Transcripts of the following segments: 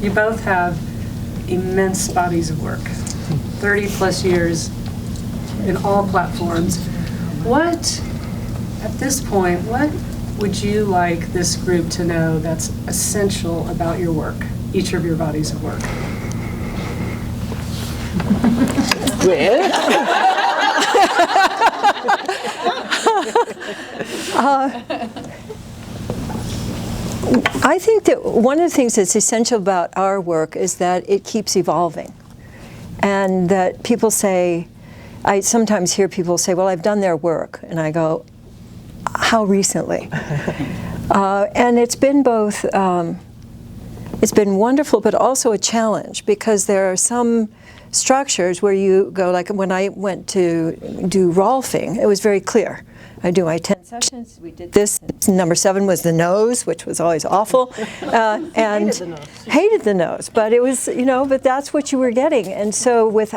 You both have immense bodies of work, 30 plus years in all platforms. What, at this point, what would you like this group to know that's essential about your work, each of your bodies of work? I think that one of the things that's essential about our work is that it keeps evolving. And that people say, I sometimes hear people say, well, I've done their work. And I go, how recently? And it's been both, it's been wonderful, but also a challenge, because there are some structures where you go, like when I went to do Rolfing, it was very clear. I do my 10 sessions, we did this. Number 7 was the nose, which was always awful. And hated the nose. But it was, you know, but that's what you were getting. And so with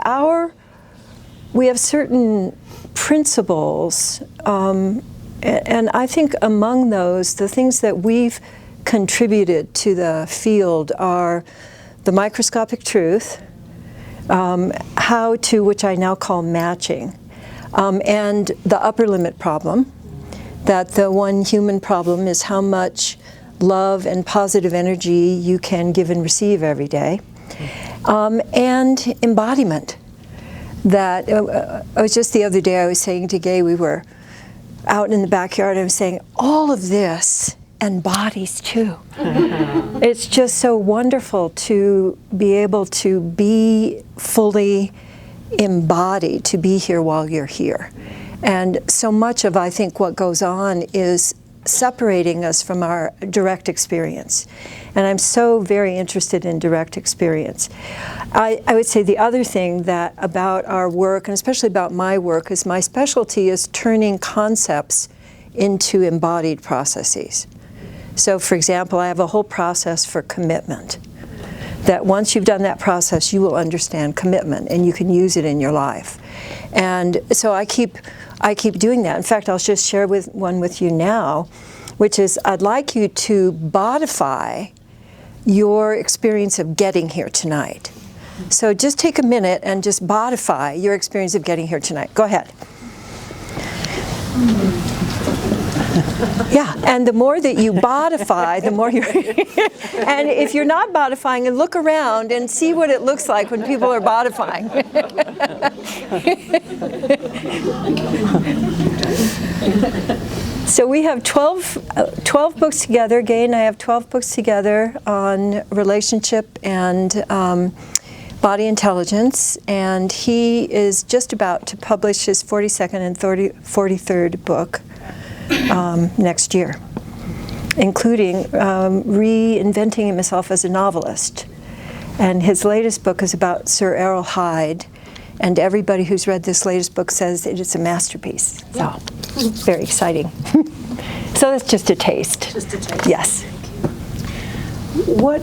we have certain principles, and I think among those, the things that we've contributed to the field are the microscopic truth, which I now call matching, and the upper limit problem, that the one human problem is how much love and positive energy you can give and receive every day, and embodiment. That I was just the other day, I was saying to Gay, we were out in the backyard, I was saying, all of this and bodies too. It's just so wonderful to be able to be fully embodied, to be here while you're here. And so much of, I think, what goes on is separating us from our direct experience. And I'm so very interested in direct experience. I would say the other thing that about our work, and especially about my work, is my specialty is turning concepts into embodied processes. So for example, I have a whole process for commitment. That once you've done that process, you will understand commitment and you can use it in your life. And so I keep doing that. In fact, I'll just share one with you now, which is I'd like you to bodify your experience of getting here tonight. So just take a minute and just bodify your experience of getting here tonight. Go ahead. Yeah, and the more that you bodify, the more you're... And if you're not bodifying, and look around and see what it looks like when people are bodifying. So we have 12 books together. Gay and I have 12 books together on relationship and body intelligence. And he is just about to publish his 42nd and 43rd book next year, including reinventing himself as a novelist. And his latest book is about Sir Errol Hyde, and everybody who's read this latest book says it is a masterpiece. So, very exciting. So that's just a taste. Just a taste. Yes. Will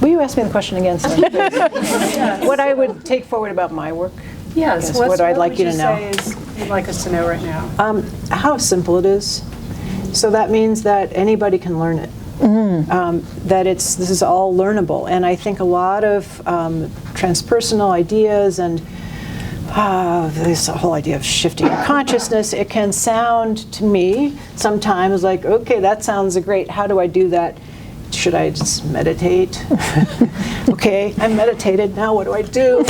you ask me the question again, sir? Yes. What I would take forward about my work? Yes, what I'd like you to know. You'd like us to know right now? How simple it is. So that means that anybody can learn it. That this is all learnable. And I think a lot of transpersonal ideas and this whole idea of shifting your consciousness, it can sound to me sometimes like, okay, that sounds great. How do I do that? Should I just meditate? Okay, I meditated, now what do I do?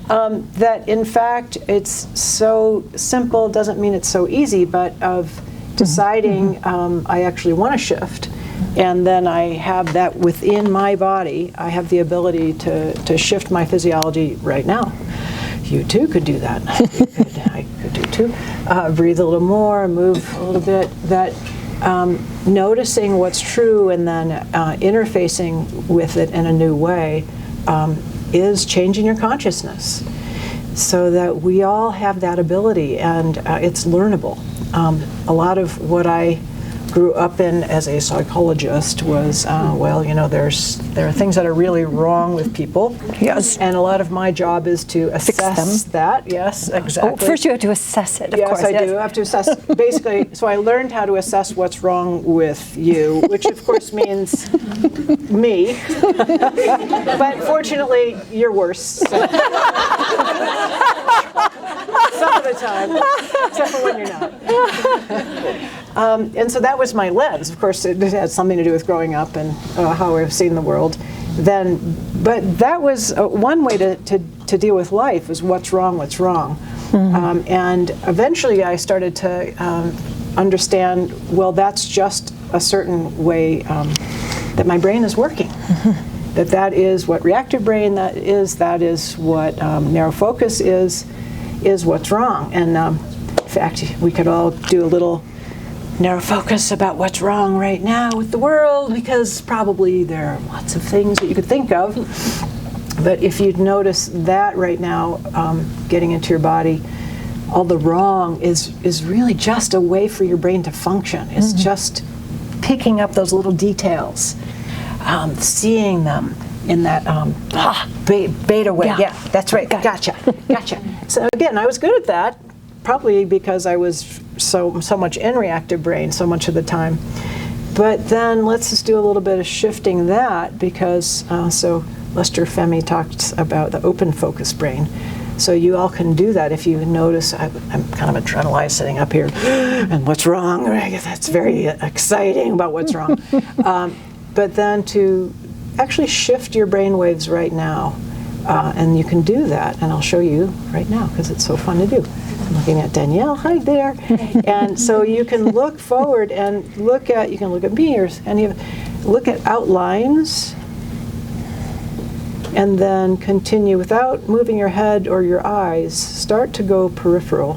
That in fact it's so simple, doesn't mean it's so easy, but of deciding I actually want to shift, and then I have that within my body. I have the ability to shift my physiology right now. You too could do that. I could do too. Breathe a little more, move a little bit. That noticing what's true and then interfacing with it in a new way is changing your consciousness, so that we all have that ability, and it's learnable. A lot of what I grew up in as a psychologist was, well, you know, there are things that are really wrong with people. Yes. And a lot of my job is to assess that. Yes, exactly. Oh, first you have to assess it, of yes, course. I do. I have to assess, basically, so I learned how to assess what's wrong with you, which of course means me. But fortunately, you're worse. So. Some of the time, except for when you're not. And so that was my lens. Of course, it had something to do with growing up and how I've seen the world. But that was one way to deal with life, is what's wrong. Mm-hmm. And eventually I started to understand, well, that's just a certain way that my brain is working. Mm-hmm. That is what reactive brain that is what narrow focus is what's wrong. And in fact, we could all do a little narrow focus about what's wrong right now with the world, because probably there are lots of things that you could think of. But if you'd notice that right now, getting into your body, all the wrong is really just a way for your brain to function. It's just picking up those little details, seeing them in that beta way. Yeah, that's right. Gotcha. So again, I was good at that, probably because I was so much in reactive brain so much of the time. But then let's just do a little bit of shifting that, because so Lester Femi talked about the open focus brain. So you all can do that if you notice. I'm kind of adrenalized sitting up here, and what's wrong? That's very exciting about what's wrong. But then to actually shift your brain waves right now, and you can do that, and I'll show you right now because it's so fun to do. I'm looking at Danielle, hi there. And so you can look forward and you can look at me or any of, look at outlines, and then continue without moving your head or your eyes. Start to go peripheral.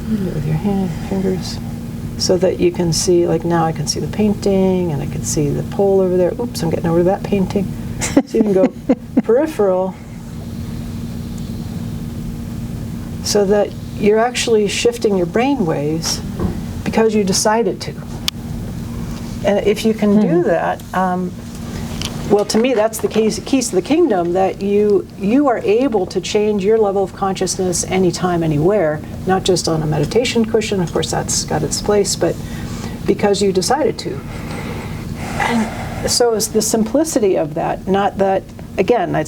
With your fingers, so that you can see, like now I can see the painting, and I can see the pole over there. Oops, I'm getting over to that painting. So you can go peripheral, so that you're actually shifting your brain waves because you decided to. And if you can do that, well, to me, that's the keys to the kingdom, that you are able to change your level of consciousness anytime, anywhere, not just on a meditation cushion. Of course, that's got its place, but because you decided to. And so it's the simplicity of that, not that, again, I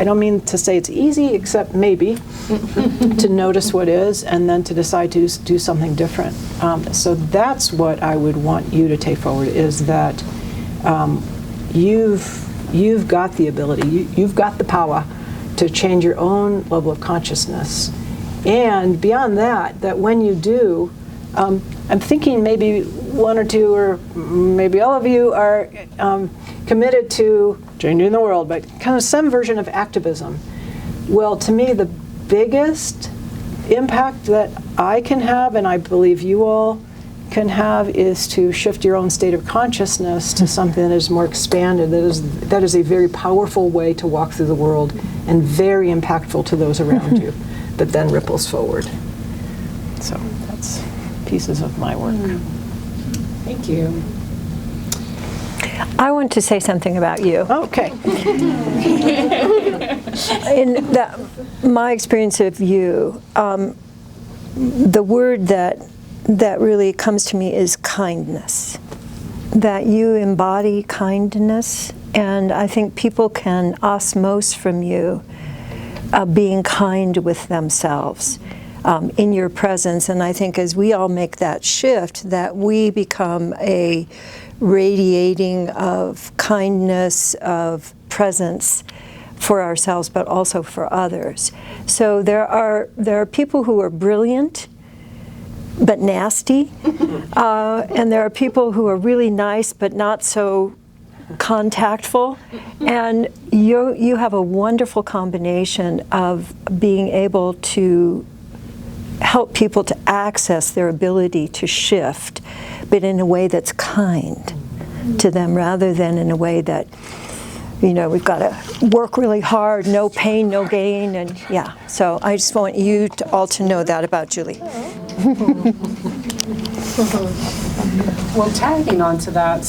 don't mean to say it's easy, except maybe, to notice what is and then to decide to do something different. So that's what I would want you to take forward, is that you've got the ability, you've got the power to change your own level of consciousness. And beyond that when you do, I'm thinking maybe one or two, or maybe all of you are committed to changing the world, but kind of some version of activism. Well, to me, the biggest impact that I can have, and I believe you all can have, is to shift your own state of consciousness to something that is more expanded, that is a very powerful way to walk through the world, and very impactful to those around you, that then ripples forward. So that's pieces of my work. Thank you. I want to say something about you. Okay. In my experience of you, the word that really comes to me is kindness. That you embody kindness, and I think people can osmose from you being kind with themselves in your presence. And I think as we all make that shift, that we become a radiating of kindness, of presence for ourselves, but also for others. So there are people who are brilliant but nasty, and there are people who are really nice but not so contactful, and you have a wonderful combination of being able to help people to access their ability to shift, but in a way that's kind to them, rather than in a way that we've got to work really hard, no pain, no gain, and yeah. So I just want you all to know that about Julie. Well, tagging onto that,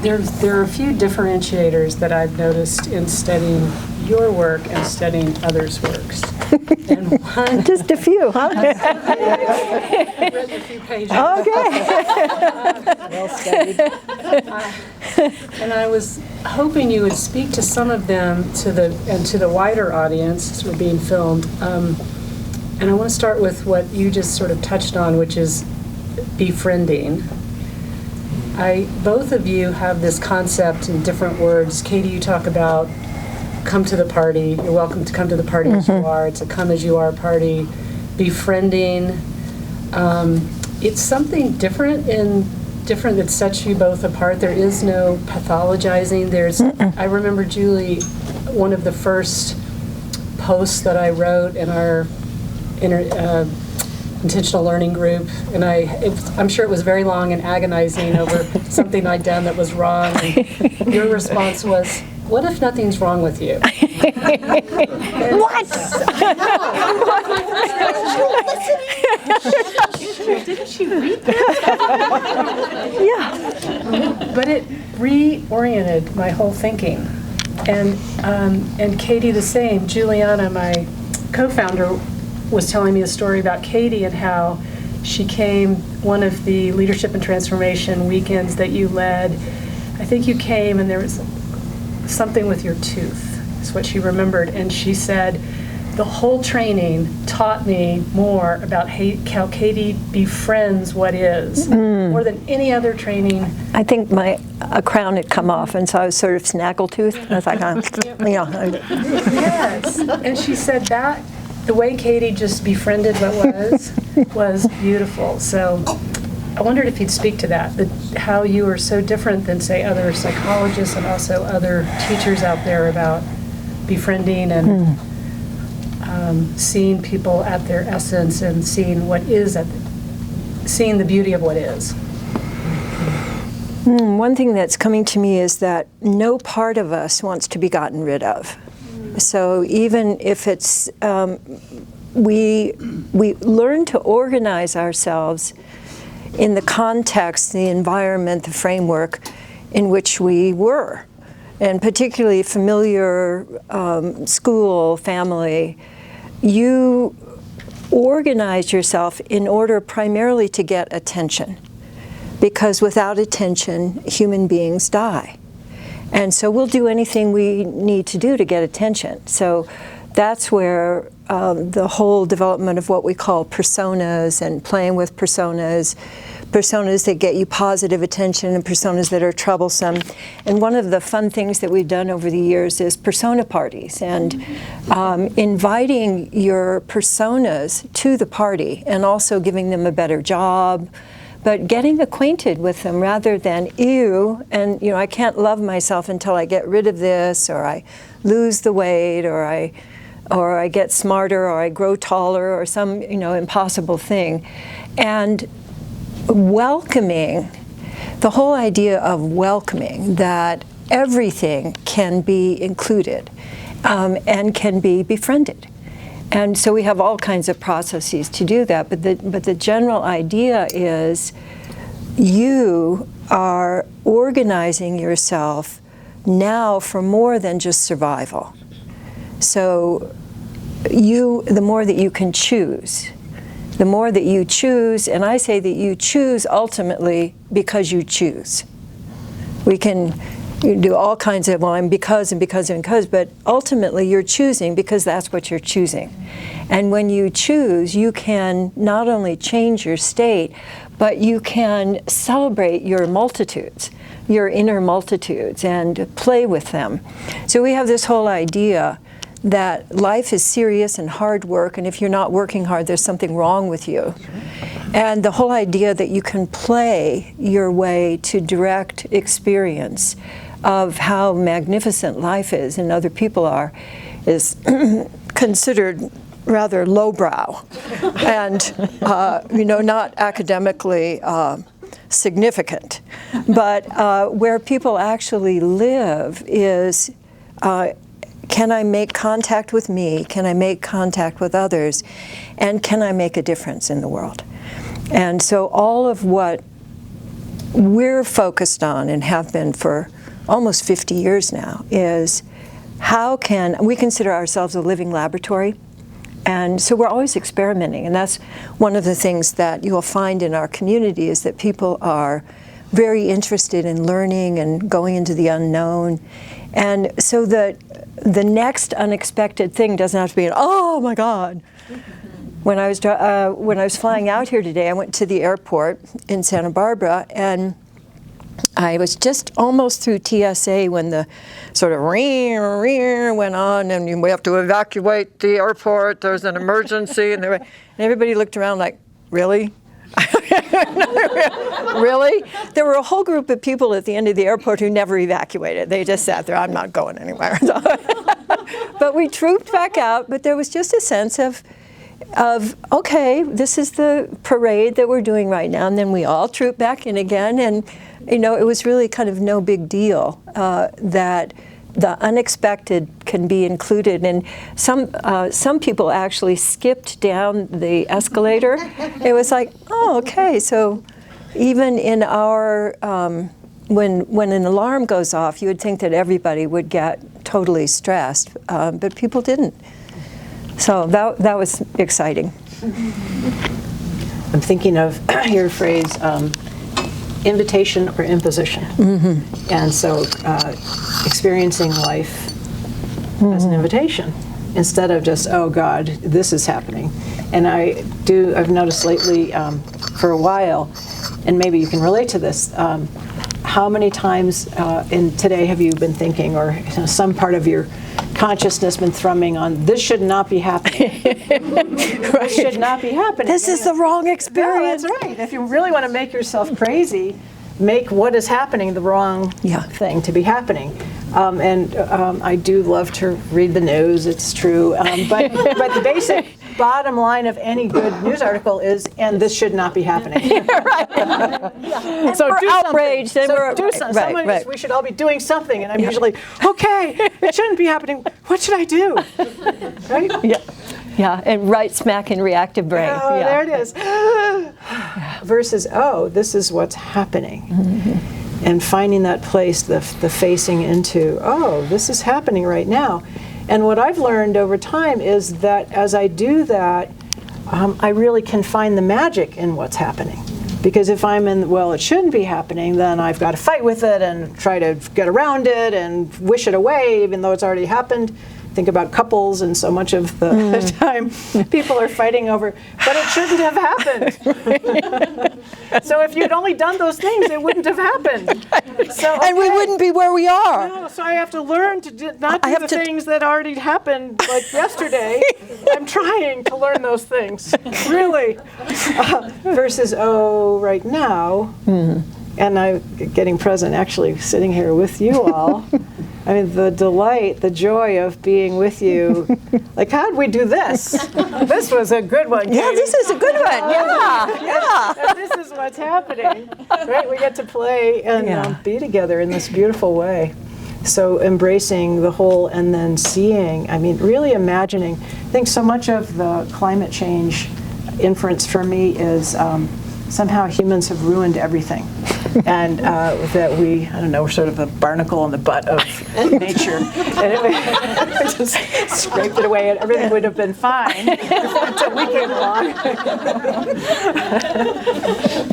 there are a few differentiators that I've noticed in studying your work and studying others' works. And one, Just a few, huh? I've written a few pages. Okay. Well studied. And I was hoping you would speak to some of them to the wider audience as we're being filmed. And I want to start with what you just sort of touched on, which is befriending. Both of you have this concept in different words. Katie, you talk about come to the party. You're welcome to come to the party as you are. It's a come as you are party. Befriending. It's something different that sets you both apart. There is no pathologizing. I remember, Julie, one of the first posts that I wrote in our intentional learning group, and I'm sure it was very long and agonizing over something I'd done that was wrong, and your response was, what if nothing's wrong with you? What? Didn't she read that? Yeah. But it reoriented my whole thinking. And Katie the same. Juliana, my co-founder, was telling me a story about Katie and how she came one of the leadership and transformation weekends that you led. I think you came and there was something with your tooth, is what she remembered. And she said, the whole training taught me more about how Katie befriends what is, more than any other training. I think a crown had come off, and so I was sort of snaggletooth. I was like, Yes. And she said that the way Katie just befriended what was beautiful. So I wondered if you'd speak to that, how you are so different than, say, other psychologists and also other teachers out there about befriending and seeing people at their essence and seeing seeing the beauty of what is. One thing that's coming to me is that no part of us wants to be gotten rid of. So even if it's, we learn to organize ourselves in the context, the environment, the framework in which we were, and particularly familiar, school, family. You organize yourself in order primarily to get attention, because without attention, human beings die. And so we'll do anything we need to do to get attention. So that's where the whole development of what we call personas and playing with personas that get you positive attention and personas that are troublesome. And one of the fun things that we've done over the years is persona parties, and inviting your personas to the party and also giving them a better job, but getting acquainted with them rather than, ew, and I can't love myself until I get rid of this, or I lose the weight, or I get smarter, or I grow taller, or some impossible thing. And welcoming, the whole idea of welcoming that everything can be included and can be befriended. And so we have all kinds of processes to do that, but the general idea is you are organizing yourself now for more than just survival. So the more that you can choose, the more that you choose, and I say that you choose ultimately because you choose. We can do all kinds of, well, I'm because, but ultimately you're choosing because that's what you're choosing. And when you choose, you can not only change your state, but you can celebrate your multitudes, your inner multitudes, and play with them. So we have this whole idea that life is serious and hard work, and if you're not working hard, there's something wrong with you. And the whole idea that you can play your way to direct experience of how magnificent life is and other people are is considered rather lowbrow and not academically significant. But where people actually live is, can I make contact with me? Can I make contact with others? And can I make a difference in the world? And so all of what we're focused on and have been for almost 50 years now is how can we consider ourselves a living laboratory? And so we're always experimenting, and that's one of the things that you'll find in our community is that people are very interested in learning and going into the unknown. And so the next unexpected thing doesn't have to be an, oh my God. When I was flying out here today, I went to the airport in Santa Barbara, and I was just almost through TSA when the sort of ring went on, and we have to evacuate the airport. There's an emergency, and everybody looked around like, really? Really? There were a whole group of people at the end of the airport who never evacuated. They just sat there. I'm not going anywhere. But we trooped back out. But there was just a sense of okay, this is the parade that we're doing right now, and then we all troop back in again, and it was really kind of no big deal that the unexpected can be included. And some people actually skipped down the escalator. It was like, oh, okay, so even in our when an alarm goes off, you would think that everybody would get totally stressed, but people didn't. So that was exciting. I'm thinking of your phrase, invitation or imposition. Mm-hmm. And so experiencing life as an invitation instead of just, oh God, this is happening. And I've noticed lately for a while, and maybe you can relate to this, how many times in today have you been thinking, or some part of your consciousness been thrumming on, this should not be happening. Right. This should not be happening. This is the wrong experience. No, that's right. If you really want to make yourself crazy, make what is happening the wrong thing to be happening. I do love to read the news, it's true. But the basic bottom line of any good news article is, and this should not be happening. Right. So we're outraged. So do something. Right. We should all be doing something. And I'm usually, okay, it shouldn't be happening. What should I do? Right? Yeah, and right smack in reactive brain. Oh, there it is. Versus, oh, this is what's happening. Mm-hmm. And finding that place, the facing into, oh, this is happening right now. And what I've learned over time is that as I do that, I really can find the magic in what's happening. Because if I'm in, well, it shouldn't be happening, then I've got to fight with it and try to get around it and wish it away, even though it's already happened. Think about couples, and so much of the time people are fighting over, but it shouldn't have happened. So if you'd only done those things, it wouldn't have happened. So, and we wouldn't be where we are. No, so I have to learn to not do the things that already happened, like yesterday. I'm trying to learn those things, really. Versus, oh, right now, and I'm getting present, actually sitting here with you all. I mean, the delight, the joy of being with you. Like, how'd we do this? This was a good one, Katie. Yeah, this is a good one. Yeah. And this is what's happening, right? We get to play and be together in this beautiful way. So embracing the whole and then seeing, I mean, really imagining. I think so much of the climate change inference for me is somehow humans have ruined everything. And that we, I don't know, we're sort of a barnacle in the butt of nature. And it just scraped it away, and everything would have been fine until we came along.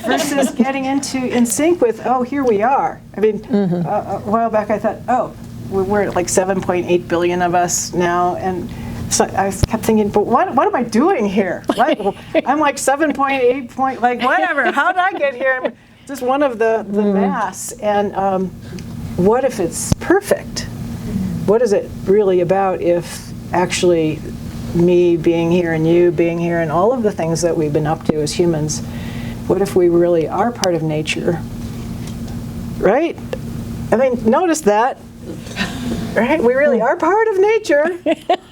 Versus getting in sync with, oh, here we are. I mean, a while back I thought, oh, we're at like 7.8 billion of us now, and so I kept thinking, but what am I doing here? I'm like 7.8 point, like whatever. How did I get here? I'm just one of the mass. And what if it's perfect? What is it really about if actually me being here and you being here and all of the things that we've been up to as humans, what if we really are part of nature? Right? I mean, notice that. Right? We really are part of nature.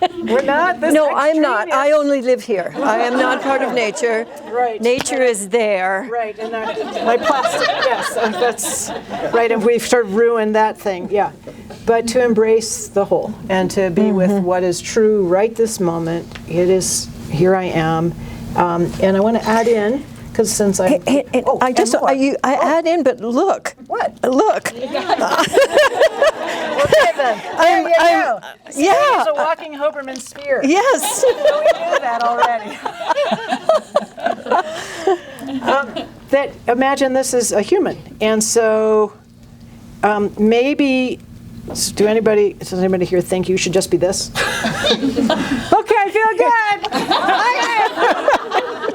We're not this No, I'm not. I extraneous. only live here. I am not part of nature. Right. Nature is there. Right, and my plastic, yes, that's right, and we've sort of ruined that thing, yeah. But to embrace the whole and to be with what is true right this moment, it is, here I am. And I want to add in, because since I, I just, I add in, but look. What? Look. Okay then, there you go. Yeah. It's a walking Hoberman sphere. Yes. So we knew that already. That imagine this is a human, and so maybe does anybody here think you should just be this? Okay, I feel good.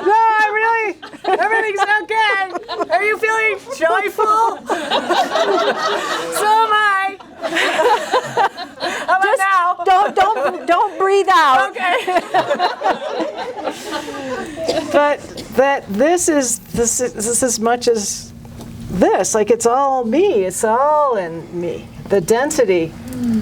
No, I really, everything's okay. Are you feeling joyful? So am I. How about now? Don't breathe out. Okay. But that this is as much as this. Like it's all me. It's all in me. The density.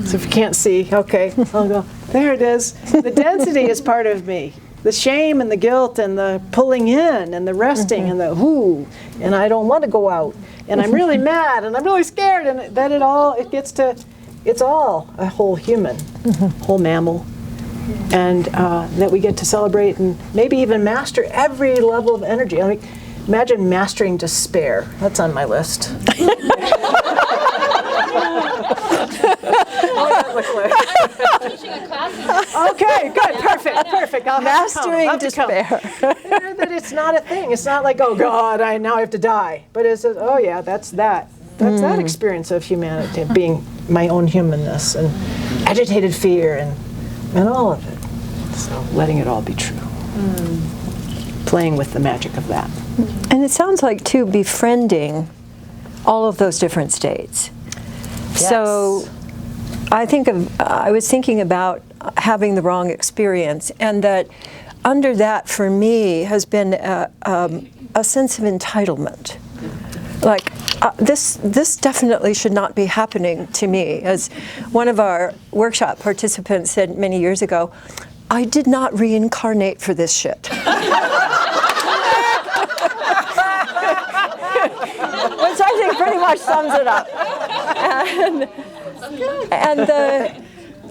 So if you can't see, okay, I'll go. There it is. The density is part of me. The shame and the guilt and the pulling in and the resting and the whoo. And I don't want to go out. And I'm really mad and I'm really scared. And then it gets to. It's all a whole human, whole mammal, and that we get to celebrate and maybe even master every level of energy. I mean, imagine mastering despair. That's on my list. What would that look like? I'm teaching a class. Okay, good, perfect. I'll have to come. Mastering despair. That it's not a thing. It's not like, oh God, now I have to die. But it's, oh yeah, that's that. That's that experience of humanity, of being my own humanness and agitated fear and all of it. So letting it all be true. Playing with the magic of that. And it sounds like, too, befriending all of those different states. Yes. So I was thinking about having the wrong experience, and that under that, for me, has been a sense of entitlement. Like, this definitely should not be happening to me. As one of our workshop participants said many years ago, I did not reincarnate for this shit. Which I think pretty much sums it up.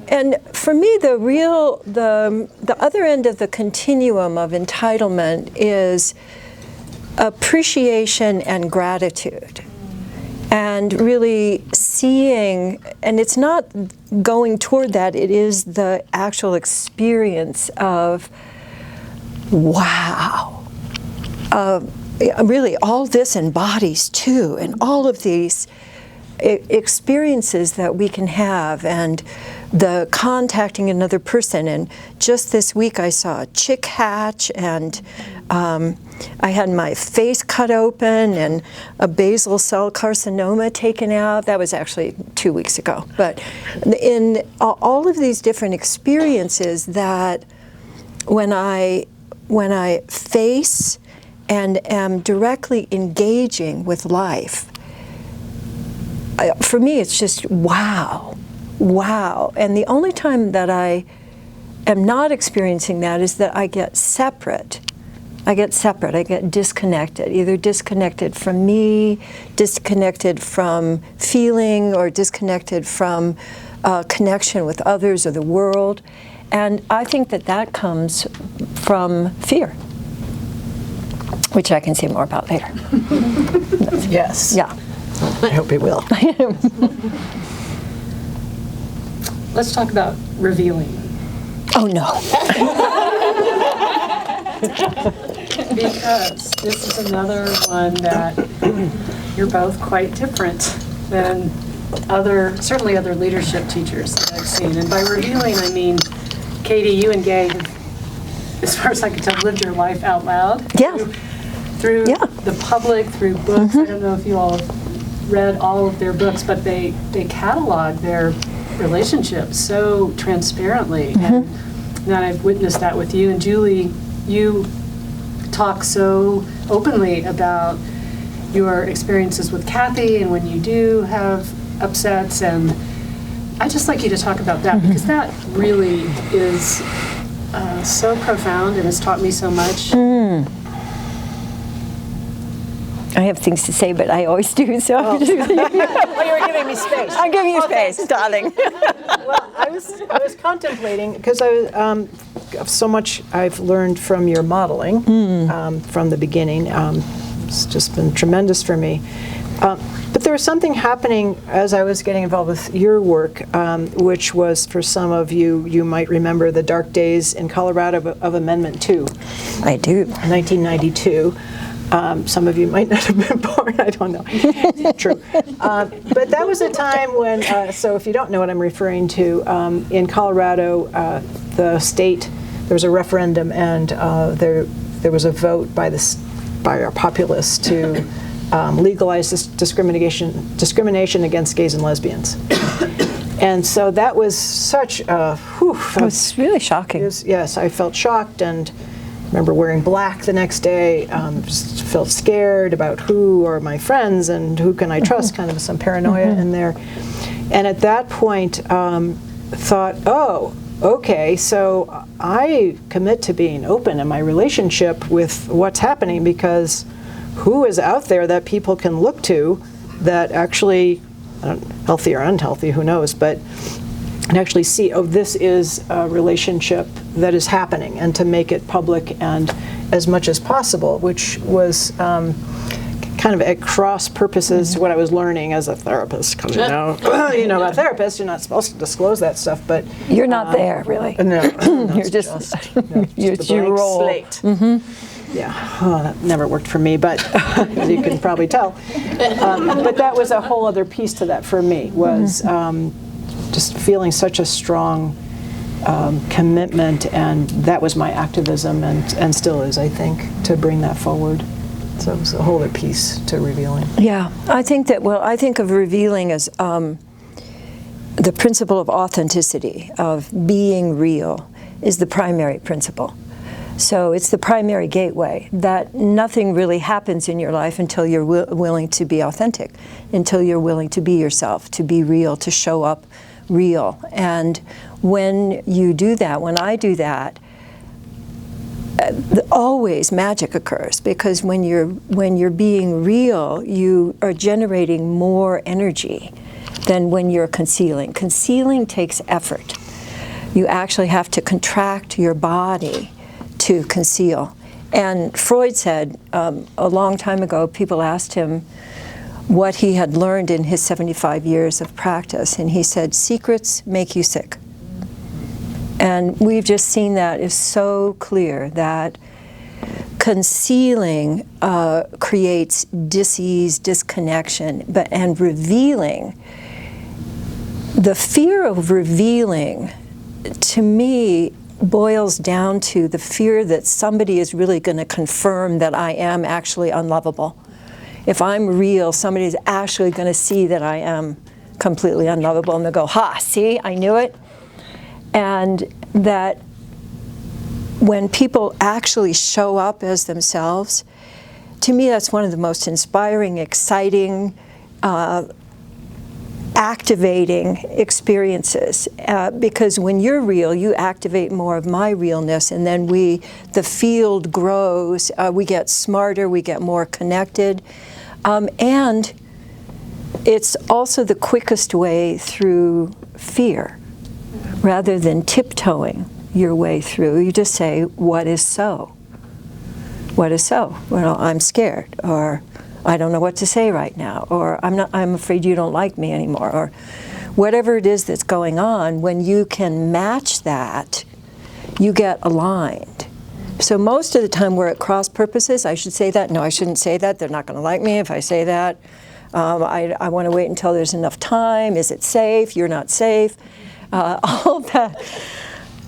And for me, the other end of the continuum of entitlement is appreciation and gratitude. And really seeing, and it's not going toward that, it is the actual experience of, wow, really all this embodies too, and all of these experiences that we can have, and the contacting another person. And just this week I saw a chick hatch, and I had my face cut open and a basal cell carcinoma taken out. That was actually 2 weeks ago. But in all of these different experiences, that when I face and am directly engaging with life, for me it's just wow. And the only time that I am not experiencing that is that I get separate. I get disconnected, either disconnected from me, disconnected from feeling, or disconnected from connection with others or the world. And I think that comes from fear, which I can say more about later. Yes. Yeah. I hope it will. Let's talk about revealing. Oh no. Because this is another one that you're both quite different than certainly other leadership teachers that I've seen. And by revealing, I mean, Katie, you and Gay have, as far as I can tell, lived your life out loud. Yeah. Through the public, through books. I don't know if you all have read all of their books, but they catalog their relationships so transparently. And I've witnessed that with you. And Julie, you talk so openly about your experiences with Kathy, and when you do have upsets, and I'd just like you to talk about that, because that really is so profound and has taught me so much. I have things to say, but I always do, so I'm just... Well, you were giving me space. I'm giving you space, darling. Well, I was contemplating, because so much I've learned from your modeling from the beginning. It's just been tremendous for me. But there was something happening as I was getting involved with your work, which was, for some of you, you might remember the dark days in Colorado of Amendment 2. I do. 1992. Some of you might not have been born, I don't know. True. But that was a time when, so if you don't know what I'm referring to, in Colorado, the state, there was a referendum, and there was a vote by our populace to legalize this discrimination against gays and lesbians. And so that was such a, It was really shocking. Yes, I felt shocked, and remember wearing black the next day. Just felt scared about who are my friends and who can I trust, kind of some paranoia in there. And at that point, thought, oh, okay, so I commit to being open in my relationship with what's happening, because who is out there that people can look to that actually, healthy or unhealthy, who knows, but and actually see, oh, this is a relationship that is happening, and to make it public and as much as possible, which was kind of at cross purposes what I was learning as a therapist, because you know, about therapists, you're not supposed to disclose that stuff, but You're not there, really. no, You're just it's you a blank roll. slate. Yeah, that never worked for me, but as you can probably tell. But that was a whole other piece to that for me, was just feeling such a strong commitment, and that was my activism, and still is, I think, to bring that forward. So it was a whole other piece to revealing. Yeah, I think of revealing as the principle of authenticity, of being real, is the primary principle. So it's the primary gateway, that nothing really happens in your life until you're willing to be authentic, until you're willing to be yourself, to be real, to show up real. And when you do that, when I do that, always magic occurs, because when you're being real, you are generating more energy than when you're concealing. Concealing takes effort. You actually have to contract your body to conceal. And Freud said a long time ago, people asked him what he had learned in his 75 years of practice, and he said, secrets make you sick. And we've just seen that is so clear, that concealing creates dis-ease, disconnection, and revealing, the fear of revealing, to me, boils down to the fear that somebody is really going to confirm that I am actually unlovable. If I'm real, somebody's actually going to see that I am completely unlovable, and they'll go, ha, see, I knew it. And that when people actually show up as themselves, to me that's one of the most inspiring, exciting, activating experiences, because when you're real, you activate more of my realness, and then the field grows, we get smarter, we get more connected, and it's also the quickest way through fear. Rather than tiptoeing your way through, you just say, what is so? What is so? Well, I'm scared, or I don't know what to say right now, or I'm afraid you don't like me anymore, or whatever it is that's going on. When you can match that, you get aligned. So most of the time we're at cross purposes. I should say that. No, I shouldn't say that. They're not going to like me if I say that. I want to wait until there's enough time. Is it safe? You're not safe. All that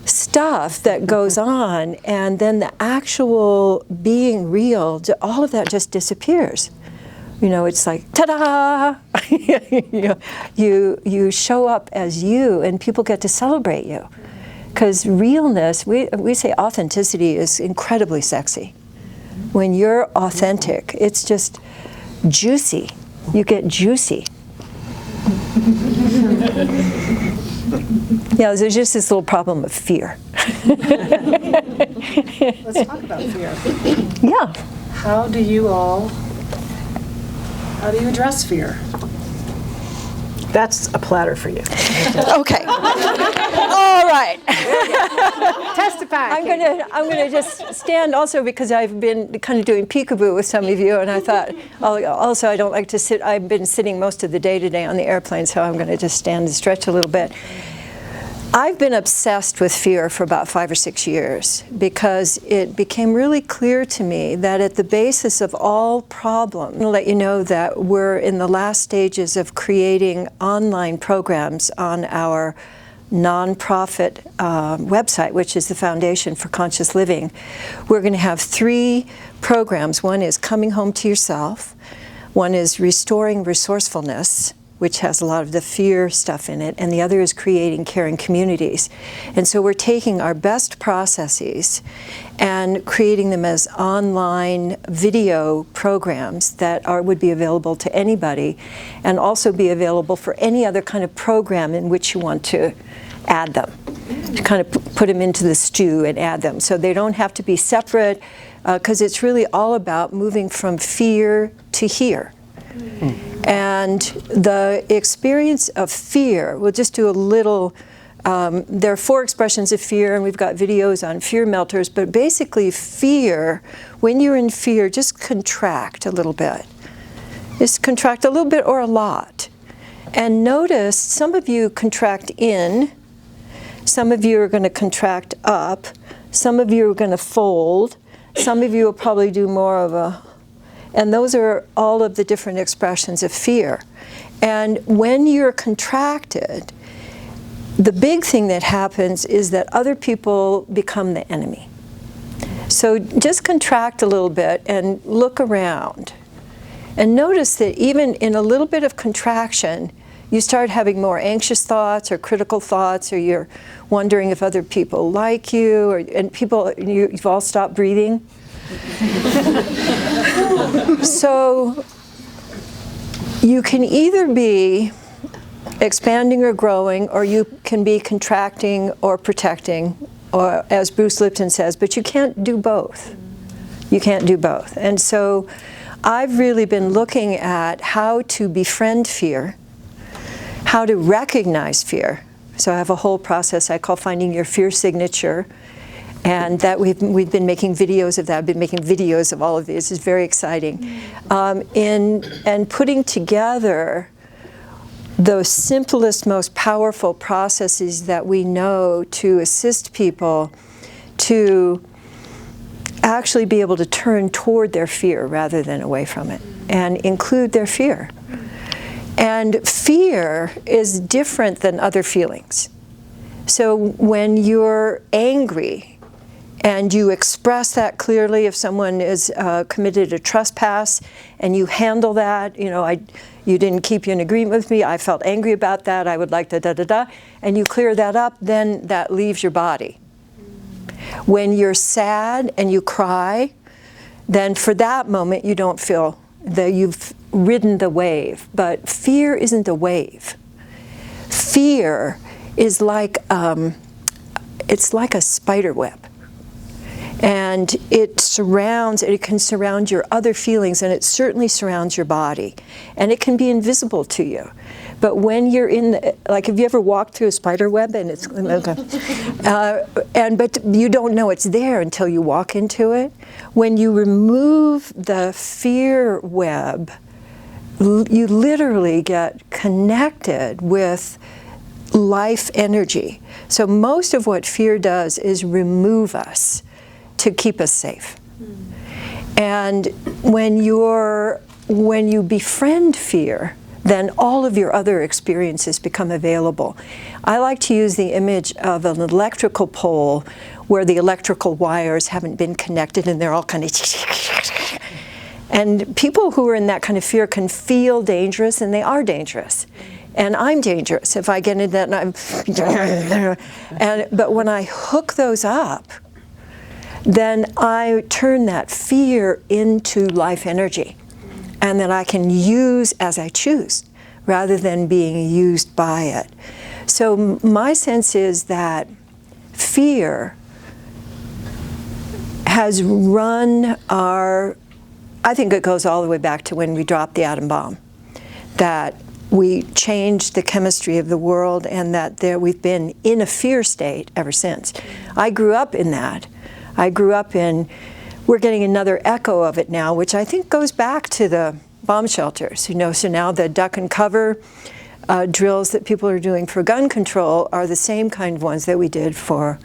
stuff that goes on, and then the actual being real, all of that just disappears. You know, it's like, ta-da! You show up as you, and people get to celebrate you. Because realness, we say authenticity is incredibly sexy. When you're authentic, it's just juicy. You get juicy. Yeah, there's just this little problem of fear. Let's talk about fear. Yeah. How do you address fear? That's a platter for you. Okay. All right. Testify. I'm gonna just stand also because I've been kind of doing peekaboo with some of you, and I thought also I don't like to sit. I've been sitting most of the day today on the airplane, so I'm going to just stand and stretch a little bit. I've been obsessed with fear for about 5 or 6 years because it became really clear to me that at the basis of all problems, I'm going to let you know that we're in the last stages of creating online programs on our nonprofit website, which is the Foundation for Conscious Living. We're going to have 3 programs. One is Coming Home to Yourself. One is Restoring Resourcefulness, which has a lot of the fear stuff in it, and the other is Creating Caring Communities. And so we're taking our best processes and creating them as online video programs that would be available to anybody, and also be available for any other kind of program in which you want to add them, to kind of put them into the stew and add them. So they don't have to be separate, because it's really all about moving from fear to here. And the experience of fear, we'll just do a little, there are 4 expressions of fear, and we've got videos on fear melters, but basically fear, when you're in fear, just contract a little bit. Just contract a little bit or a lot. And notice some of you contract in, some of you are going to contract up, some of you are going to fold, some of you will probably do more of a, and those are all of the different expressions of fear. And when you're contracted, the big thing that happens is that other people become the enemy. So just contract a little bit and look around. And notice that even in a little bit of contraction, you start having more anxious thoughts or critical thoughts, or you're wondering if other people like you, and you've all stopped breathing. So you can either be expanding or growing, or you can be contracting or protecting, or as Bruce Lipton says, but you can't do both. You can't do both. And so I've really been looking at how to befriend fear, how to recognize fear. So I have a whole process I call Finding Your Fear Signature, and that we've been making videos of that. I've been making videos of all of these. It's very exciting. And putting together the simplest, most powerful processes that we know to assist people to actually be able to turn toward their fear rather than away from it, and include their fear. And fear is different than other feelings. So when you're angry, and you express that clearly, if someone is committed a trespass, and you handle that, you didn't keep in agreement with me, I felt angry about that, I would like da-da-da-da, and you clear that up, then that leaves your body. When you're sad and you cry, then for that moment you don't feel that you've ridden the wave. But fear isn't a wave. Fear is like, it's like a spider web. And it can surround your other feelings, and it certainly surrounds your body. And it can be invisible to you. But when you're like, have you ever walked through a spider web and it's, but you don't know it's there until you walk into it? When you remove the fear web, you literally get connected with life energy. So most of what fear does is remove us to keep us safe. And when you befriend fear, then all of your other experiences become available. I like to use the image of an electrical pole where the electrical wires haven't been connected and they're all kind of, and people who are in that kind of fear can feel dangerous, and they are dangerous. And I'm dangerous if I get into that, but when I hook those up, then I turn that fear into life energy, and that I can use as I choose, rather than being used by it. So my sense is that fear has run our, I think it goes all the way back to when we dropped the atom bomb, that we changed the chemistry of the world, and that we've been in a fear state ever since. I grew up in that. I grew up in, we're getting another echo of it now, which I think goes back to the bomb shelters. So now the duck and cover drills that people are doing for gun control are the same kind of ones that we did for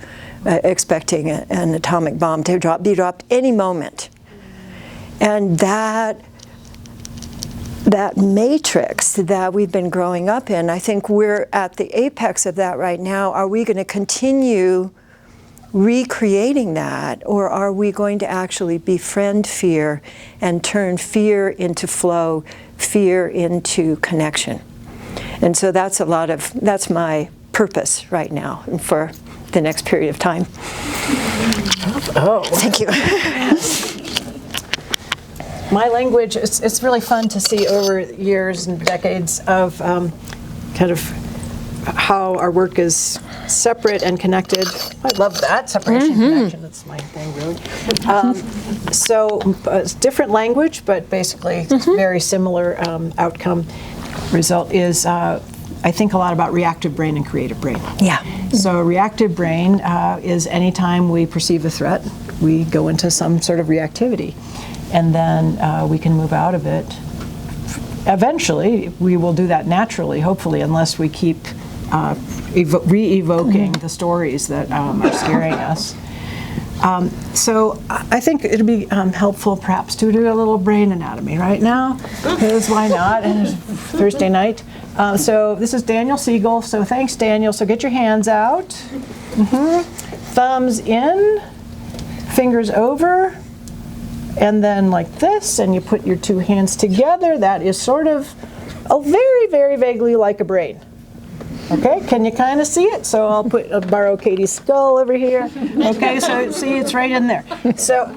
expecting an atomic bomb to be dropped any moment. And that matrix that we've been growing up in, I think we're at the apex of that right now. Are we going to continue recreating that, or are we going to actually befriend fear and turn fear into flow, fear into connection? And so that's my purpose right now and for the next period of time. Oh, thank you. My language, it's really fun to see over years and decades of kind of how our work is separate and connected. I love that, separation, connection, that's my thing really. So it's different language, but basically it's very similar outcome. Result is, I think a lot about reactive brain and creative brain. Yeah. So reactive brain is anytime we perceive a threat, we go into some sort of reactivity. And then we can move out of it. Eventually, we will do that naturally, hopefully, unless we keep re-evoking the stories that are scaring us. So I think it'd be helpful perhaps to do a little brain anatomy right now, because why not? And it's Thursday night. So this is Daniel Siegel. So thanks, Daniel. So get your hands out. Thumbs in, fingers over. And then like this, and you put your two hands together. That is sort of very, very vaguely like a brain. Okay, can you kind of see it? So I'll borrow Katie's skull over here. Okay, so see, it's right in there. So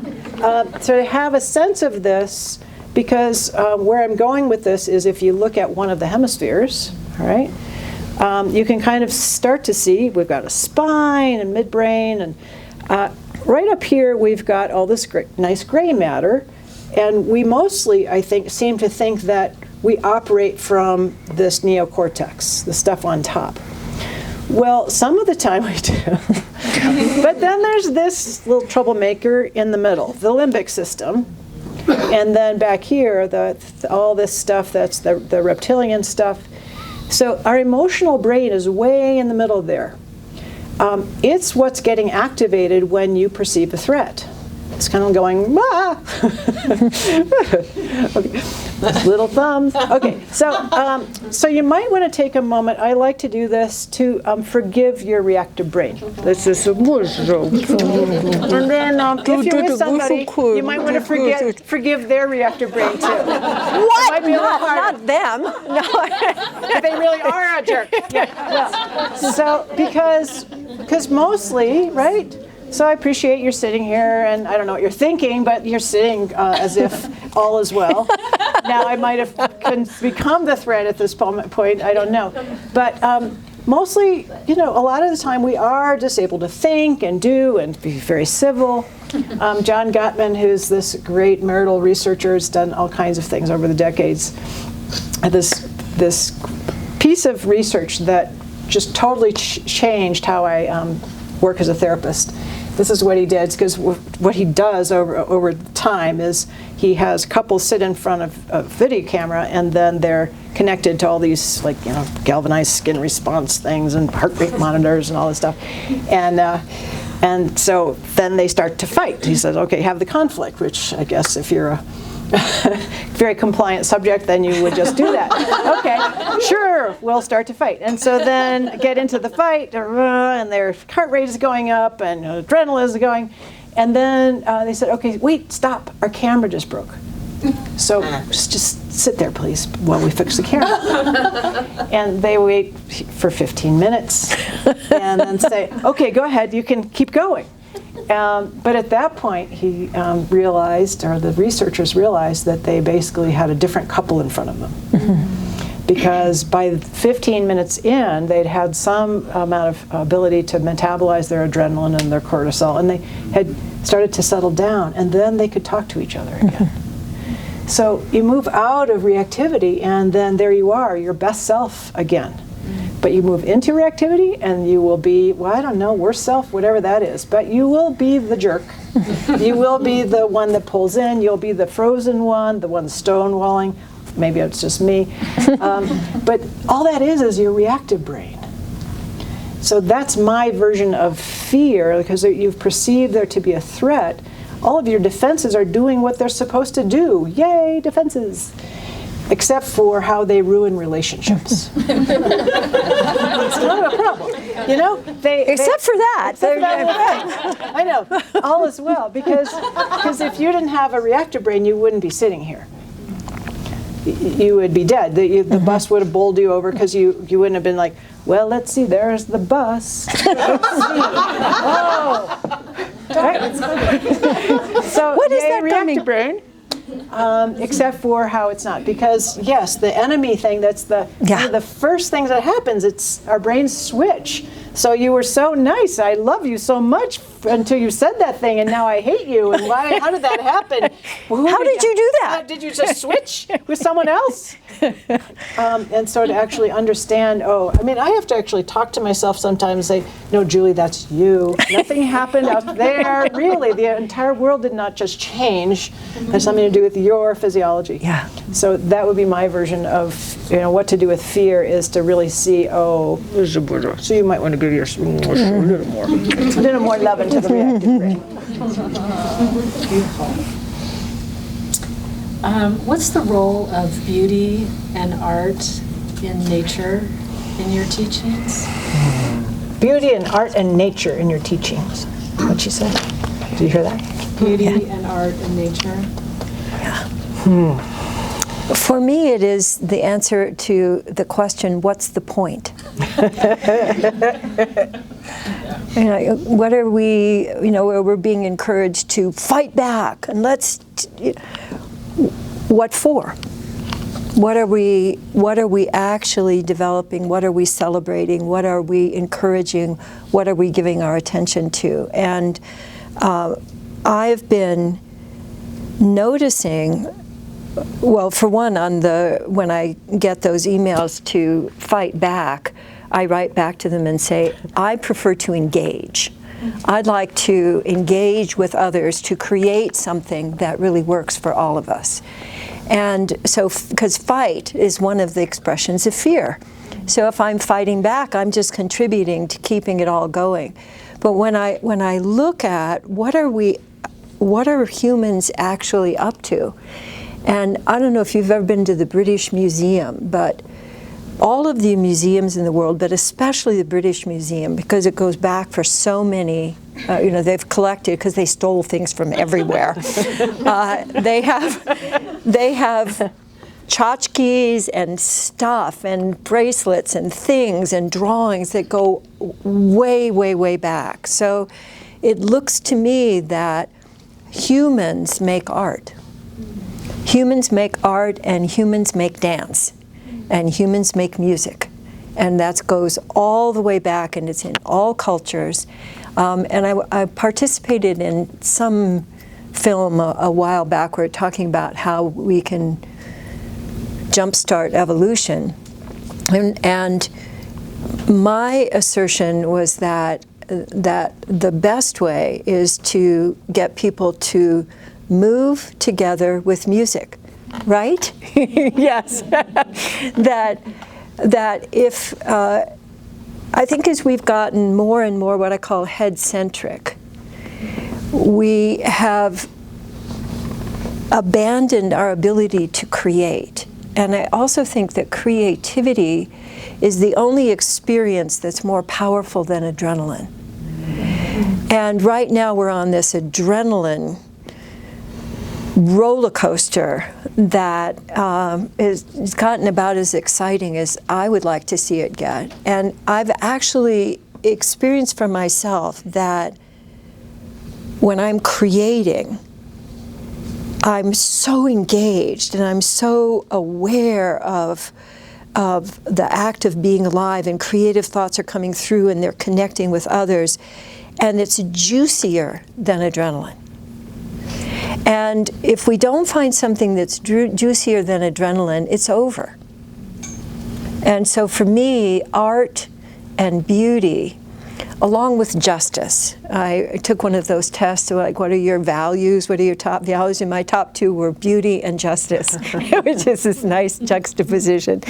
to have a sense of this, because where I'm going with this is if you look at one of the hemispheres, all right, you can kind of start to see we've got a spine and midbrain, and right up here, we've got all this nice gray matter, and we mostly, I think, seem to think that we operate from this neocortex, the stuff on top. Well, some of the time we do. But then there's this little troublemaker in the middle, the limbic system. And then back here, all this stuff, that's the reptilian stuff. So our emotional brain is way in the middle there. It's what's getting activated when you perceive a threat. It's kind of going, ah! Okay. Little thumbs. Okay, so you might want to take a moment. I like to do this to forgive your reactive brain. This is and then if you're with somebody, you might want to forgive their reactive brain too. What? Might be a little harder. Not them. No. If they really are a jerk. Yeah. So because mostly, right? So I appreciate you're sitting here, and I don't know what you're thinking, but you're sitting as if all is well. Now I might have become the threat at this point, I don't know. But mostly, a lot of the time we are just able to think and do and be very civil. John Gottman, who's this great marital researcher, has done all kinds of things over the decades. This piece of research that just totally changed how I work as a therapist. This is what he did, because what he does over time is he has couples sit in front of a video camera, and then they're connected to all these galvanized skin response things and heart rate monitors and all this stuff, and so then they start to fight. He says, okay, have the conflict, which I guess if you're a very compliant subject, then you would just do that. Okay, sure, we'll start to fight. And so then get into the fight, and their heart rate is going up, and adrenaline is going. And then they said, okay, wait, stop, our camera just broke. So just sit there, please, while we fix the camera. And they wait for 15 minutes, and then say, okay, go ahead, you can keep going. But at that point, he realized, or the researchers realized, that they basically had a different couple in front of them. because by 15 minutes in, they'd had some amount of ability to metabolize their adrenaline and their cortisol, and they had started to settle down, and then they could talk to each other again. So you move out of reactivity, and then there you are, your best self again. But you move into reactivity, and you will be, well, I don't know, worse self, whatever that is, but you will be the jerk. You will be the one that pulls in, you'll be the frozen one, the one stonewalling. Maybe it's just me. But all that is your reactive brain. So that's my version of fear, because you've perceived there to be a threat. All of your defenses are doing what they're supposed to do. Yay, defenses. Except for how they ruin relationships. It's not a problem. You know? Except for that. I know. All is well. Because if you didn't have a reactive brain, you wouldn't be sitting here. You would be dead. The bus would have bowled you over, because you wouldn't have been like, well, let's see, there's the bus. Let's see. Oh. Right? So what is that reactive brain? Except for how it's not. Because, yes, the enemy thing, that's one of the first things that happens, it's our brains switch. So you were so nice, I love you so much, until you said that thing, and now I hate you. And why? How did that happen? Well, how did you do that? Did you just switch with someone else? And so to actually understand, I have to actually talk to myself sometimes and say, no, Julie, that's you. Nothing happened out there. Really, the entire world did not just change. It has something to do with your physiology. Yeah. So that would be my version of, what to do with fear, is to really see, so you might want to give your a little more love into the reactive brain. Beautiful. What's the role of beauty and art in nature in your teachings? Beauty and art and nature in your teachings. What'd she say? Did you hear that? Beauty and art and nature. Yeah. For me, it is the answer to the question, what's the point? What are we, where we're being encouraged to fight back, and what for? What are we actually developing? What are we celebrating? What are we encouraging? What are we giving our attention to? And I've been noticing, well, for one, when I get those emails to fight back, I write back to them and say, I prefer to engage. I'd like to engage with others to create something that really works for all of us. And so, because fight is one of the expressions of fear. So if I'm fighting back, I'm just contributing to keeping it all going. But when I look at what are humans actually up to? And I don't know if you've ever been to the British Museum, but all of the museums in the world, but especially the British Museum, because it goes back for so many, they've collected, because they stole things from everywhere. They have tchotchkes and stuff and bracelets and things and drawings that go way, way, way back. So it looks to me that humans make art. Humans make art, and humans make dance, and humans make music. And that goes all the way back, and it's in all cultures. And I participated in some film a while back where we're talking about how we can jumpstart evolution. And my assertion was that the best way is to get people to move together with music, right? Yes. that if I think as we've gotten more and more what I call head-centric, we have abandoned our ability to create. And I also think that creativity is the only experience that's more powerful than adrenaline. And right now we're on this adrenaline roller coaster that has gotten about as exciting as I would like to see it get. And I've actually experienced for myself that when I'm creating, I'm so engaged and I'm so aware of of the act of being alive, and creative thoughts are coming through and they're connecting with others, and it's juicier than adrenaline. And if we don't find something that's juicier than adrenaline, it's over. And so for me, art and beauty, along with justice. I took one of those tests, like, what are your values? What are your top values? And my top two were beauty and justice, which is this nice juxtaposition.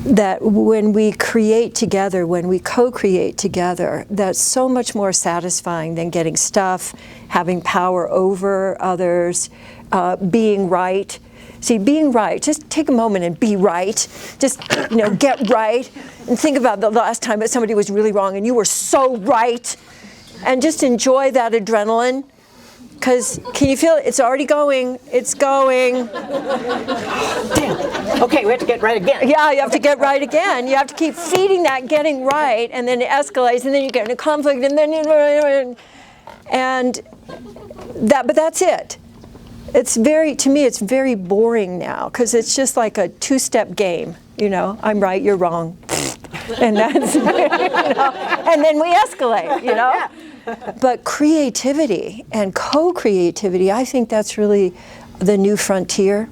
That when we create together, when we co-create together, that's so much more satisfying than getting stuff, having power over others, being right. See, being right, just take a moment and be right. Just, get right. And think about the last time that somebody was really wrong and you were so right. And just enjoy that adrenaline. Because can you feel it? It's already going. It's going. Damn. Okay, we have to get right again. Yeah, you have to get right again. You have to keep feeding that getting right, and then it escalates, and then you get in a conflict, and then but that's it. To me, it's very boring now, because it's just like a two-step game. I'm right, you're wrong, and that's and then we escalate. Yeah. But creativity and co-creativity, I think that's really the new frontier.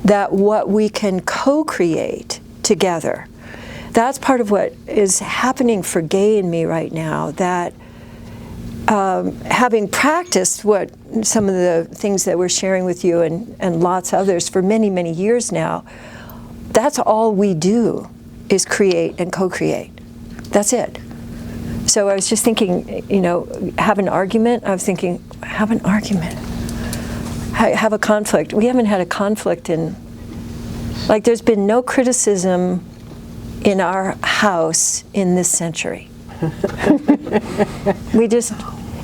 That what we can co-create together, that's part of what is happening for Gay and me right now. That having practiced some of the things that we're sharing with you and lots of others for many, many years now, that's all we do is create and co-create. That's it. So I was just thinking, have an argument. I was thinking, have an argument. Have a conflict. We haven't had a conflict there's been no criticism in our house in this century.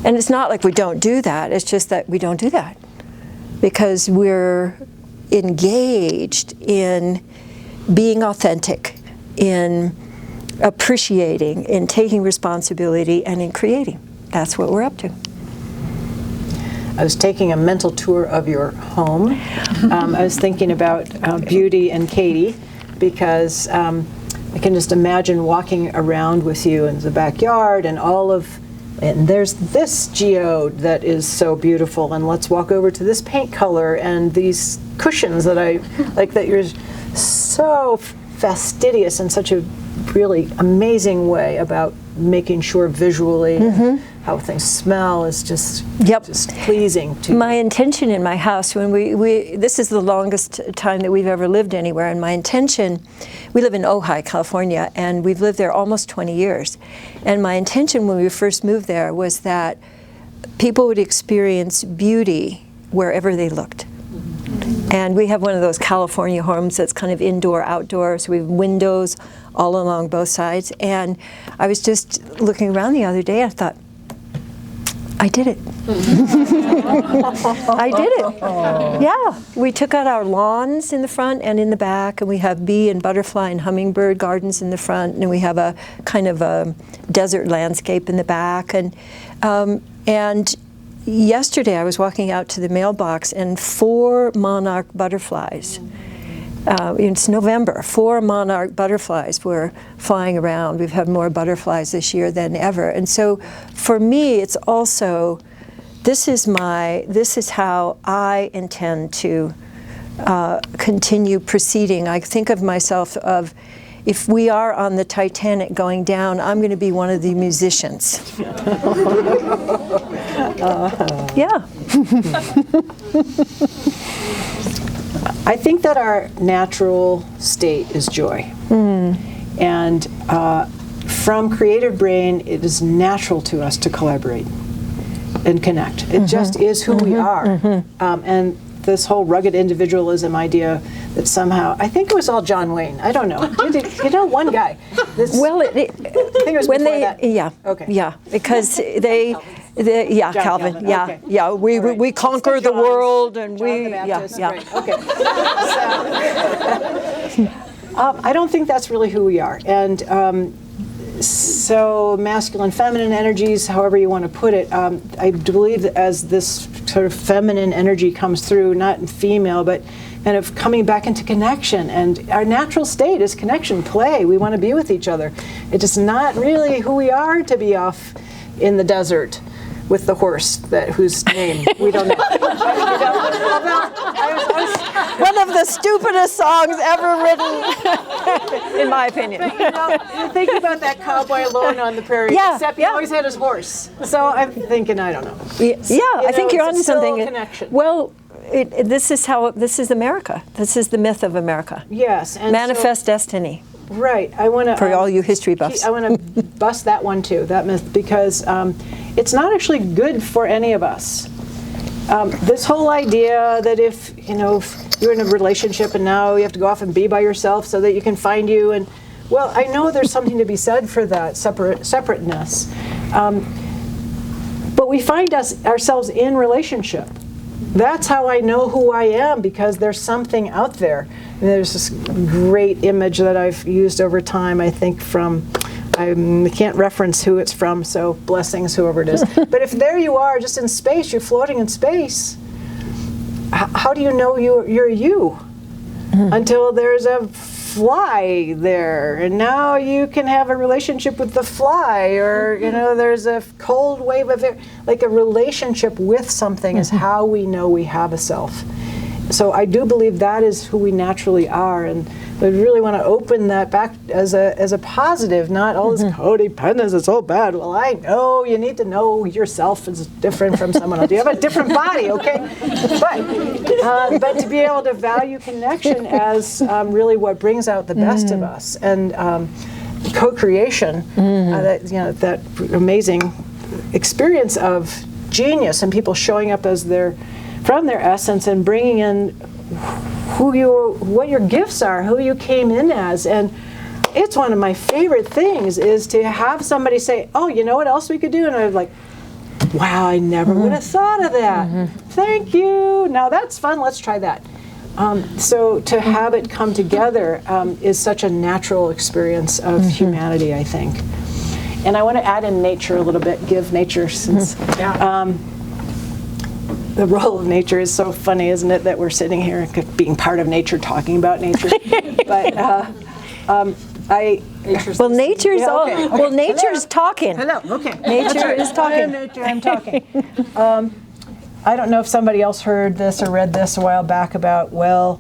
And it's not like we don't do that, it's just that we don't do that. Because we're engaged in being authentic, in appreciating, in taking responsibility, and in creating. That's what we're up to. I was taking a mental tour of your home. I was thinking about Beauty and Katie, because I can just imagine walking around with you in the backyard and there's this geode that is so beautiful, and let's walk over to this paint color and these cushions that I like, that you're so fastidious in such a really amazing way about making sure visually how things smell is just pleasing to my intention in my house, when we this is the longest time that we've ever lived anywhere, and my intention, we live in Ojai, California, and we've lived there almost 20 years, and my intention when we first moved there was that people would experience beauty wherever they looked. And we have one of those California homes that's kind of indoor, outdoor, so we have windows all along both sides. And I was just looking around the other day, I thought, I did it. I did it. Yeah. We took out our lawns in the front and in the back, and we have bee and butterfly and hummingbird gardens in the front, and we have a kind of a desert landscape in the back. And yesterday I was walking out to the mailbox, and 4 monarch butterflies. It's November. 4 monarch butterflies were flying around. We've had more butterflies this year than ever. And so for me, it's also, this is how I intend to continue proceeding. I think of myself if we are on the Titanic going down, I'm going to be one of the musicians. Yeah. I think that our natural state is joy. And from Creative Brain, it is natural to us to collaborate and connect. It just is who we are. And this whole rugged individualism idea that somehow, I think it was all John Wayne. I don't know. One guy. Well, I think it was before that. Yeah. Okay. Yeah, because Calvin. Yeah, Okay. yeah. We conquer the world, and John we the Baptist, yeah. right. Okay. I don't think that's really who we are, and so masculine, feminine energies, however you want to put it. I believe that as this sort of feminine energy comes through, not in female, but and of coming back into connection. And our natural state is connection, play. We want to be with each other. It is not really who we are to be off in the desert with the horse whose name we don't know. One of the stupidest songs ever written, in my opinion. You're thinking about that cowboy alone on the prairie, Yeah, except he yeah. always had his horse. So I'm thinking, I don't know. I think you're it's onto still something. connection. Well, this is America. This is the myth of America. Yes. And Manifest destiny. Right. I want to For all you history buffs. I want to bust that one too, that myth, because it's not actually good for any of us. This whole idea that if you're in a relationship and now you have to go off and be by yourself so that you can find you, and well, I know there's something to be said for that separateness, but we find ourselves in relationship. That's how I know who I am, because there's something out there. And there's this great image that I've used over time, I think from, I can't reference who it's from, so blessings, whoever it is. But if there you are, just in space, you're floating in space, how do you know you're you? Until there's a fly there, and now you can have a relationship with the fly, or there's a cold wave of air. Like a relationship with something is how we know we have a self. So I do believe that is who we naturally are, and I really want to open that back as a positive, not all this codependence, it's so bad. Well, I know you need to know yourself is different from someone else. You have a different body, okay? But to be able to value connection as really what brings out the best of us, and co-creation, that amazing experience of genius and people showing up as from their essence and bringing in what your gifts are, who you came in as. And it's one of my favorite things is to have somebody say, oh, you know what else we could do? And I'm like, wow, I never would have thought of that. Thank you. Now that's fun. Let's try that. So to have it come together is such a natural experience of humanity, I think. And I want to add in nature a little bit, give nature, since the role of nature is so funny, isn't it, that we're sitting here being part of nature, talking about nature. But nature's talking. Hello, okay. Nature is talking. I am nature, I'm talking. I don't know if somebody else heard this or read this a while back about, well,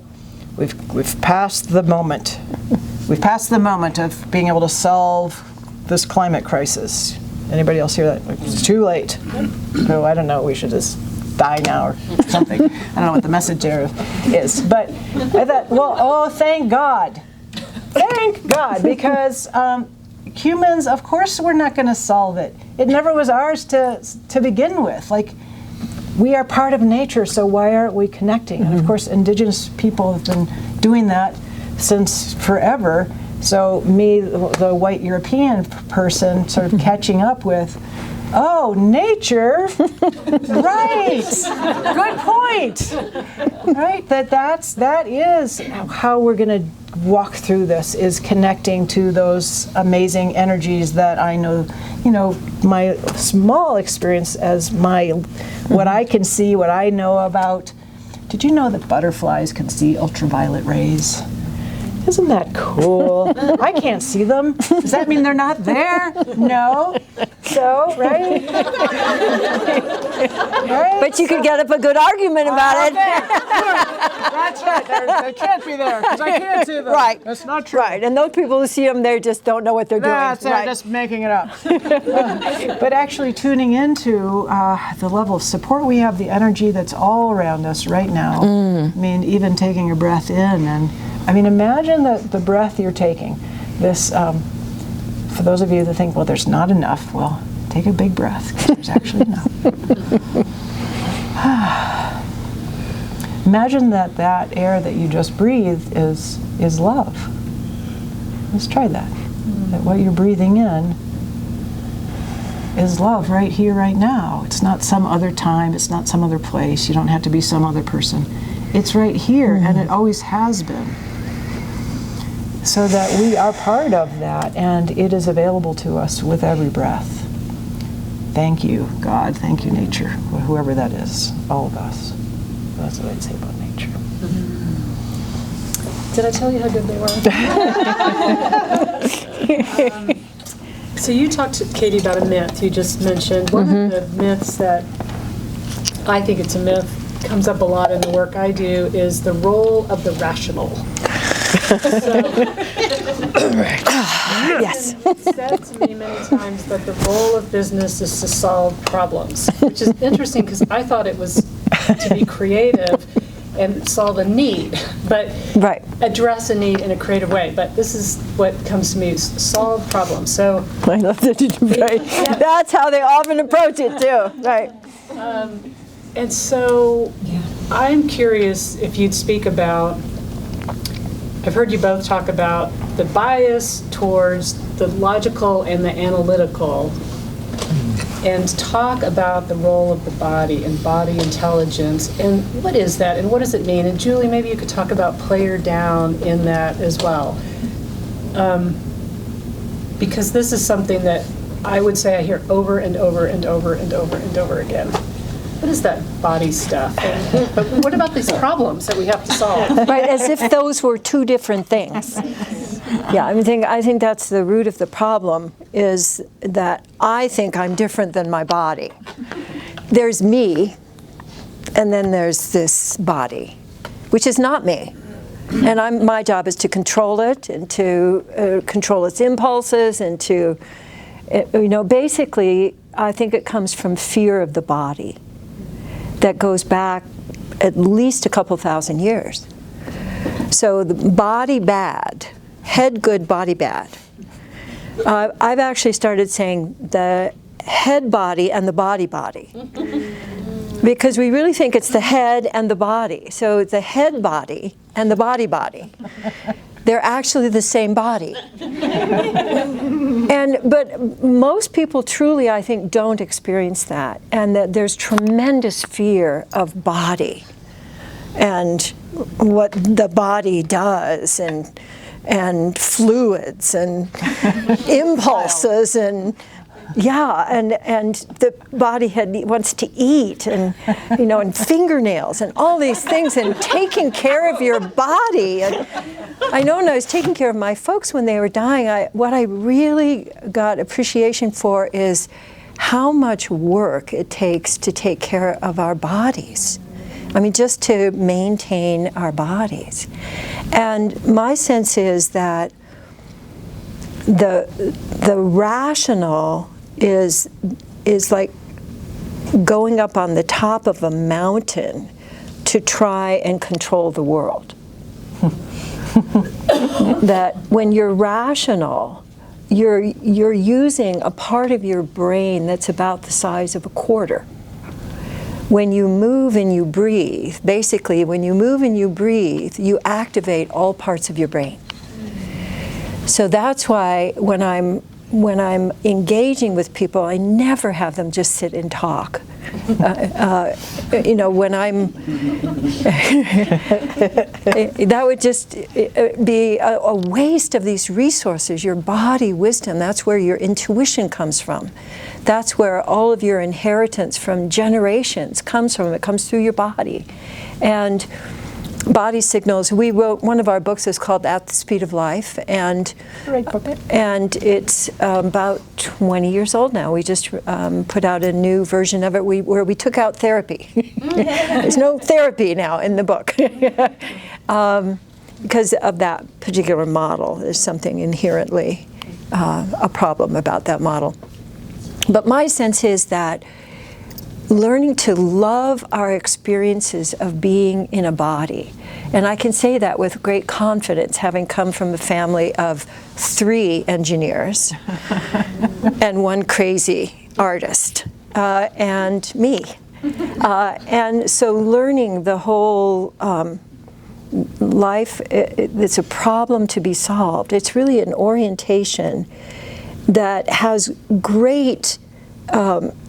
we've passed the moment. We've passed the moment of being able to solve this climate crisis. Anybody else hear that? It's too late. So I don't know, we should just die now or something. I don't know what the message there is. But I thought, well, thank God. Thank God, because humans, of course, we're not going to solve it. It never was ours to begin with. Like, we are part of nature, so why aren't we connecting? And of course, indigenous people have been doing that since forever. So me, the white European person, sort of catching up with, oh, nature, right, good point, right, that is how we're going to walk through this, is connecting to those amazing energies that I know, my small experience as what I can see, what I know about. Did you know that butterflies can see ultraviolet rays? Isn't that cool? I can't see them. Does that mean they're not there? No. So, right? Right? But you could get up a good argument about it. That's right. They can't be there because I can't see them. Right. That's not true. Right. And those people who see them, they just don't know what they're doing. That's right. They're just making it up. But actually tuning into the level of support we have, the energy that's all around us right now. I mean, even taking a breath in, and I mean, imagine the breath you're taking. This, for those of you that think, well, there's not enough, well, take a big breath, because there's actually enough. Imagine that air that you just breathed is love. Let's try that. That what you're breathing in is love right here, right now. It's not some other time, it's not some other place. You don't have to be some other person. It's right here, and it always has been. So that we are part of that, and it is available to us with every breath. Thank you, God. Thank you, nature. Whoever that is, all of us. That's what I'd say about nature. Did I tell you how good they were? So you talked to Katie about a myth you just mentioned. One of the myths that I think it's a myth, comes up a lot in the work I do, is the role of the rational. Yes. It's said to me many times that the role of business is to solve problems, which is interesting because I thought it was to be creative and solve a need, but Right. address a need in a creative way. But this is what comes to me, is solve problems. So I love that. Right. That's how they often approach it too. Right. And so I'm curious if you'd speak about, I've heard you both talk about the bias towards the logical and the analytical, and talk about the role of the body and body intelligence, and what is that and what does it mean? And Julie, maybe you could talk about player down in that as well. Because this is something that I would say I hear over and over and over and over and over again. What is that body stuff? But what about these problems that we have to solve? Right, as if those were two different things. Yeah, I think that's the root of the problem, is that I think I'm different than my body. There's me, and then there's this body, which is not me. And my job is to control it, and to control its impulses, and to, basically, I think it comes from fear of the body that goes back at least a couple thousand years. So the body bad, head good, body bad. I've actually started saying the head body and the body body. Because we really think it's the head and the body. So the head body and the body body. They're actually the same body. But most people truly, I think, don't experience that. And that there's tremendous fear of body and what the body does, and fluids and impulses and the body wants to eat, and and fingernails and all these things, and taking care of your body. And I know when I was taking care of my folks when they were dying, what I really got appreciation for is how much work it takes to take care of our bodies. I mean, just to maintain our bodies. And my sense is that the rational is like going up on the top of a mountain to try and control the world. That when you're rational, you're using a part of your brain that's about the size of a quarter. When you move and you breathe, basically when you move and you breathe, you activate all parts of your brain. So that's why when I'm engaging with people, I never have them just sit and talk. When I'm, that would just be a waste of these resources. Your body wisdom, that's where your intuition comes from. That's where all of your inheritance from generations comes from. It comes through your body. And body signals, we wrote, one of our books is called At the Speed of Life, and it's about 20 years old now. We just put out a new version of it where we took out therapy. There's no therapy now in the book because of that particular model. There's something inherently a problem about that model. But my sense is that learning to love our experiences of being in a body. And I can say that with great confidence, having come from a family of 3 engineers and 1 crazy artist, and me. And so learning the whole life, it's a problem to be solved. It's really an orientation that has great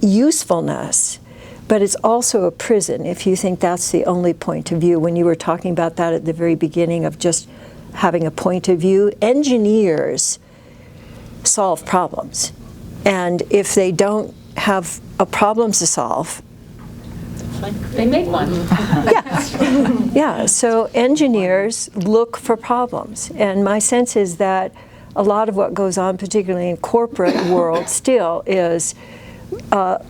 usefulness, but it's also a prison, if you think that's the only point of view. When you were talking about that at the very beginning of just having a point of view, engineers solve problems. And if they don't have a problem to solve, They make one. Yeah, so engineers look for problems. And my sense is that a lot of what goes on, particularly in corporate world still, is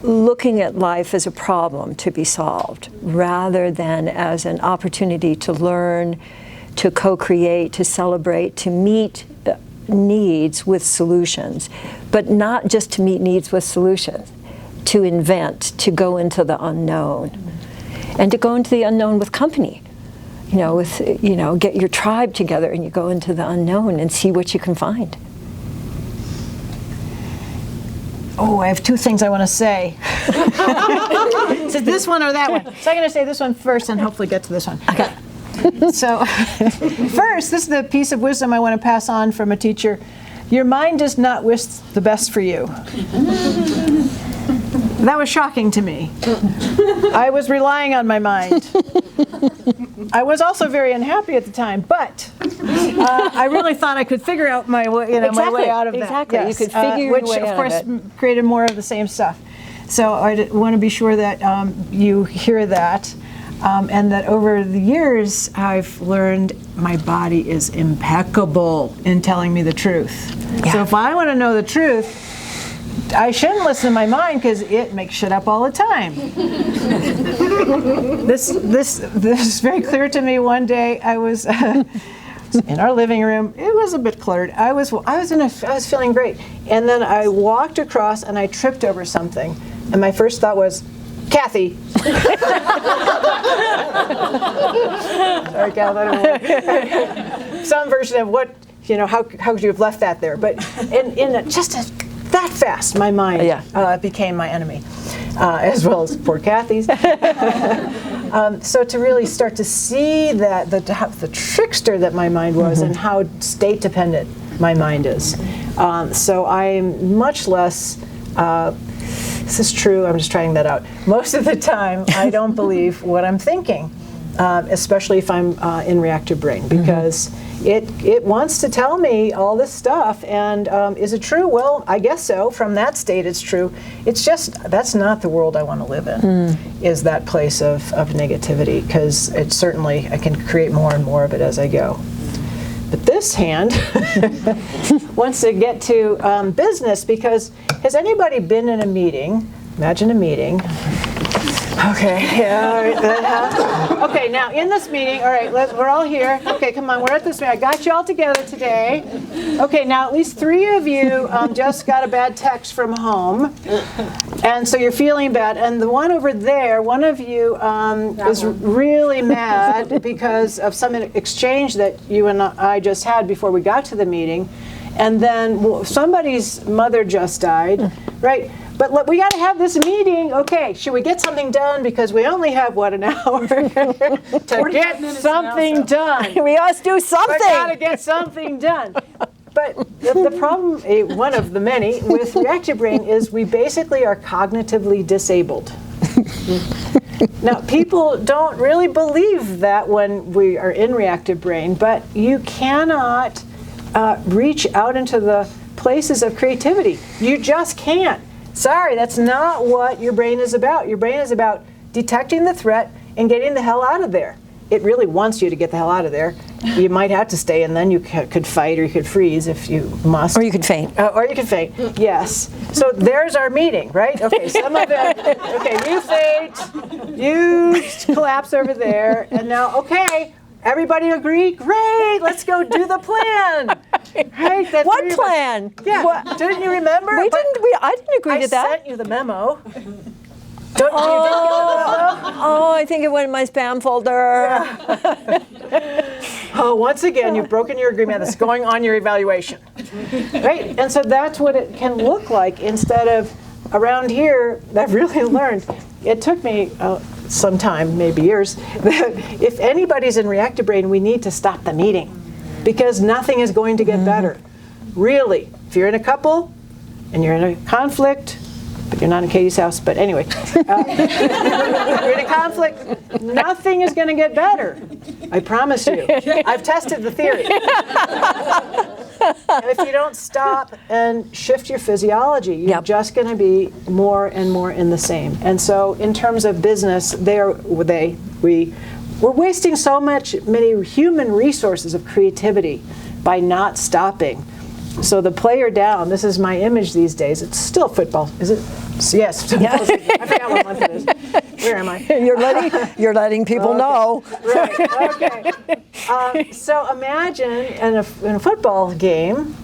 looking at life as a problem to be solved rather than as an opportunity to learn, to co-create, to celebrate, to meet needs with solutions, but not just to meet needs with solutions, to invent, to go into the unknown, and to go into the unknown with company. Get your tribe together and you go into the unknown and see what you can find. Oh, I have two things I want to say. Is it this one or that one? So I'm going to say this one first and hopefully get to this one. Okay. So first, this is the piece of wisdom I want to pass on from a teacher. Your mind does not wish the best for you. That was shocking to me. I was relying on my mind. I was also very unhappy at the time, but I really thought I could figure out my way, my way out of that. Exactly, Yes. you could figure your which, way of out course, of it. created more of the same stuff. So I want to be sure that you hear that, and that over the years I've learned my body is impeccable in telling me the truth. Yeah. So if I want to know the truth, I shouldn't listen to my mind because it makes shit up all the time. This is very clear to me. One day I was in our living room. It was a bit cluttered. I was feeling great, and then I walked across and I tripped over something, and my first thought was, Kathy. Sorry, Kathlyn. Some version of what, how could you have left that there? But that fast, my mind became my enemy, as well as poor Kathy's. So to really start to see that the trickster that my mind was, and how state dependent my mind is. So I'm much less. This is true. I'm just trying that out. Most of the time, I don't believe what I'm thinking, especially if I'm in reactive brain, because it wants to tell me all this stuff. And is it true? Well, I guess so. From that state, it's true. It's just that's not the world I want to live in. Is that place of negativity? Because it's certainly I can create more and more of it as I go. But this hand wants to get to business, because has anybody been in a meeting? Imagine a meeting. Okay. Okay. Now in this meeting, all right. We're all here. Okay. Come on. We're at this meeting. I got you all together today. Okay. Now at least 3 of you just got a bad text from home, and so you're feeling bad. And the one over there, one of you is really mad because of some exchange that you and I just had before we got to the meeting, and then somebody's mother just died, right? But look, we got to have this meeting. Okay, should we get something done? Because we only have, an hour to get something done. We must do something. We got to get something done. But the problem, one of the many, with reactive brain is we basically are cognitively disabled. Now, people don't really believe that when we are in reactive brain, but you cannot reach out into the places of creativity. You just can't. Sorry, that's not what your brain is about. Your brain is about detecting the threat and getting the hell out of there. It really wants you to get the hell out of there. You might have to stay, and then you could fight, or you could freeze if you must. Or you could faint. Or you could faint, yes. So there's our meeting, right? Okay, some of it, okay, you faint, you collapse over there, and now, okay, everybody agree? Great, let's go do the plan. Right? What plan? Yeah. What? Didn't you remember? I didn't agree to that. I sent you the memo. You didn't get the memo? Oh, I think it went in my spam folder. Oh, once again, you've broken your agreement. That's going on your evaluation. Right? And so that's what it can look like instead of around here. I've really learned. It took me some time, maybe years, that if anybody's in reactive brain, we need to stop the meeting, because nothing is going to get better. Really. If you're in a couple and you're in a conflict, but you're not in Katie's house, but anyway, you're in a conflict, nothing is going to get better. I promise you. I've tested the theory. And if you don't stop and shift your physiology, you're Yep. just going to be more and more in the same. And so in terms of business, we're wasting so many human resources of creativity by not stopping. So the player down, this is my image these days. It's still football, is it? Yes. Yeah. I forgot what month it is. Where am I? You're letting people know. Right. Okay. So imagine in a football game,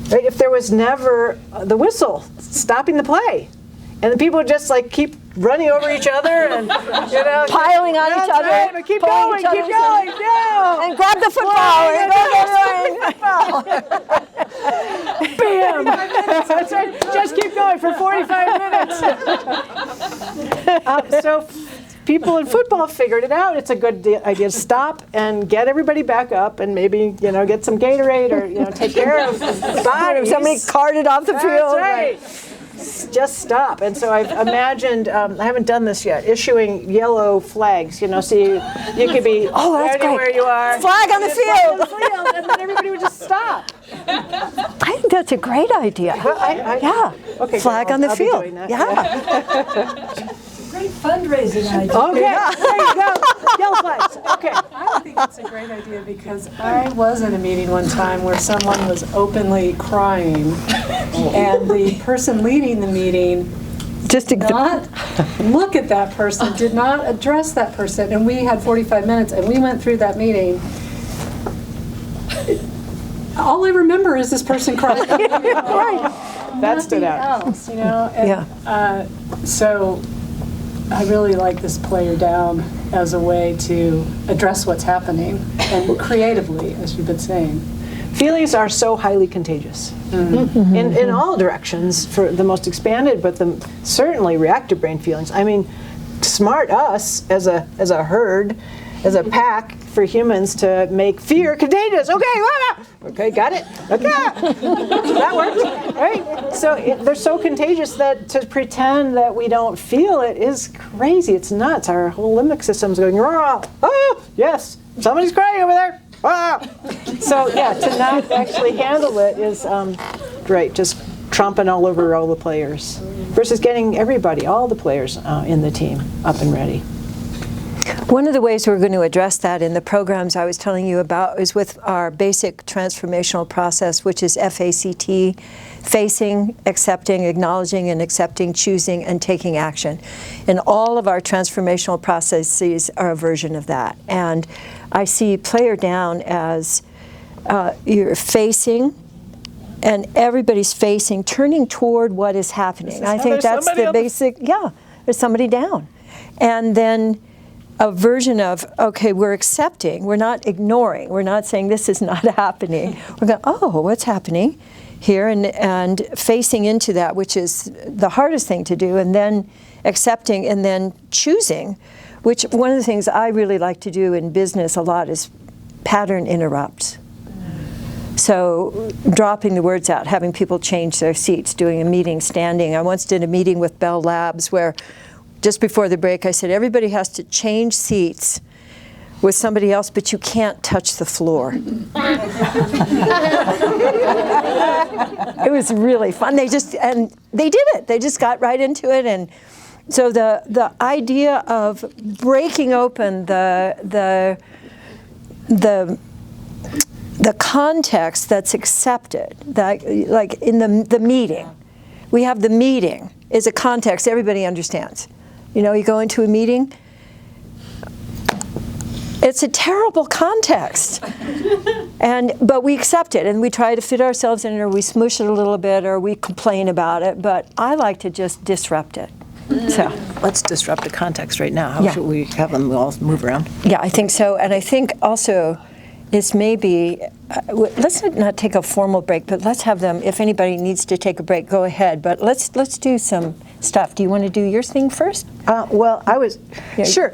right, if there was never the whistle stopping the play, and the people just like keep running over each other and Piling on each other, right, but keep pulling going, each keep other's- going, no. And grab the football. Bam! That's right. Just keep going for 45 minutes. So people in football figured it out. It's a good idea to stop and get everybody back up and maybe, get some Gatorade or, take care of bodies. Somebody carted off the field. That's right. Just stop. And so I've imagined, I haven't done this yet, issuing yellow flags, so you could be that's great. where you are. Flag on the field. And then everybody would just stop. I think that's a great idea. Yeah. Okay, Flag good. on the I'll be field. doing that. Yeah. Great fundraising idea. Okay, there you go. Yellow flags. Okay. I think it's a great idea because I was in a meeting one time where someone was openly crying, and the person leading the meeting Just to did not look at that person, did not address that person, and we had 45 minutes, and we went through that meeting. All I remember is this person crying. Right. That stood out. Else, and, so I really like this player down as a way to address what's happening and creatively, as you've been saying. Feelings are so highly contagious in all directions, for the most expanded, but certainly reactive brain feelings. I mean, smart us as a herd, as a pack, for humans to make fear contagious. Okay, got it. Okay, that works, right? So they're so contagious that to pretend that we don't feel it is crazy. It's nuts. Our whole limbic system's going, yes, somebody's crying over there. So to not actually handle it is great. Just tromping all over all the players versus getting everybody, all the players in the team up and ready. One of the ways we're going to address that in the programs I was telling you about is with our basic transformational process, which is FACT, facing, accepting, acknowledging, and accepting, choosing, and taking action. And all of our transformational processes are a version of that. And I see player down as you're facing, and everybody's facing, turning toward what is happening. I think that's the basic, there's somebody down. And then a version of, okay, we're accepting, we're not ignoring, we're not saying this is not happening. We're going, oh, what's happening here? And facing into that, which is the hardest thing to do, and then accepting and then choosing, which one of the things I really like to do in business a lot is pattern interrupts. So dropping the words out, having people change their seats, doing a meeting standing. I once did a meeting with Bell Labs where just before the break I said everybody has to change seats with somebody else, but you can't touch the floor. It was really fun. They did it. They just got right into it. And so the idea of breaking open the context that's accepted, that, like in the meeting, we have the meeting is a context everybody understands. You go into a meeting, it's a terrible context, but we accept it and we try to fit ourselves in, or we smoosh it a little bit, or we complain about it. But I like to just disrupt it. So let's disrupt the context right now. How should we have them all move around? Yeah, I think so, and I think also it's maybe let's not take a formal break, but let's have them. If anybody needs to take a break, go ahead. But let's do some stuff. Do you want to do your thing first? Sure.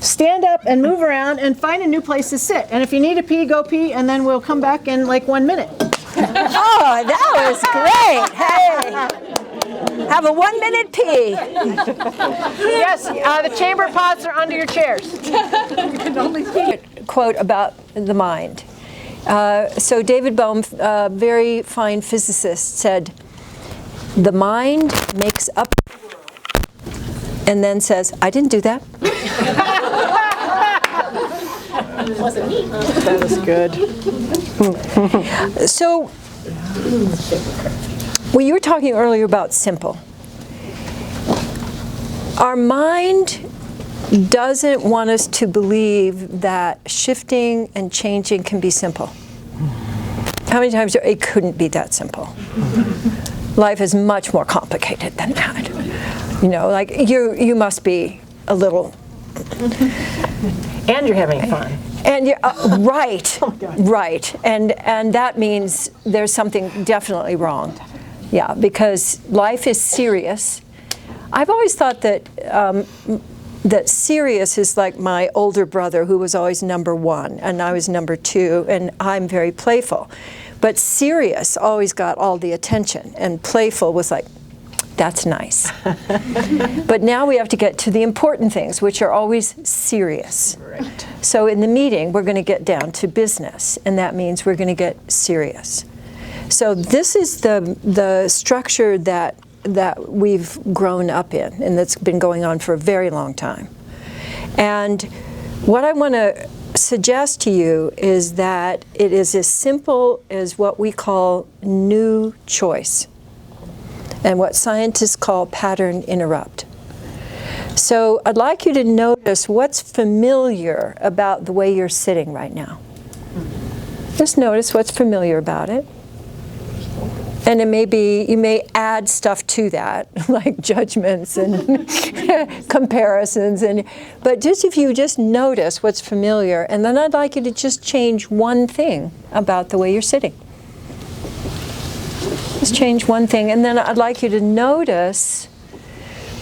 Stand up and move around and find a new place to sit. And if you need to pee, go pee, and then we'll come back in like 1 minute. Oh, that was great. Hey, have a 1 minute pee. Yes, the chamber pots are under your chairs. Quote about the mind. So David Bohm, a very fine physicist, said, the mind makes up the world, and then says, I didn't do that. Wasn't me. That is good. So, well, you were talking earlier about simple. Our mind doesn't want us to believe that shifting and changing can be simple. How many times it couldn't be that simple? Life is much more complicated than that. You know, like you must be a little. And you're having fun. And you're, right, right, and that means there's something definitely wrong. Yeah, because life is serious. I've always thought that that serious is like my older brother, who was always number one, and I was number two, and I'm very playful. But serious always got all the attention, and playful was like, that's nice. But now we have to get to the important things, which are always serious. Right. So in the meeting, we're going to get down to business, and that means we're going to get serious. So this is the structure that we've grown up in, and that's been going on for a very long time. And what I want to suggest to you is that it is as simple as what we call new choice, and what scientists call pattern interrupt. So I'd like you to notice what's familiar about the way you're sitting right now. Just notice what's familiar about it. And it may be, you may add stuff to that, like judgments and comparisons. But just if you just notice what's familiar, and then I'd like you to just change one thing about the way you're sitting. Just change one thing, and then I'd like you to notice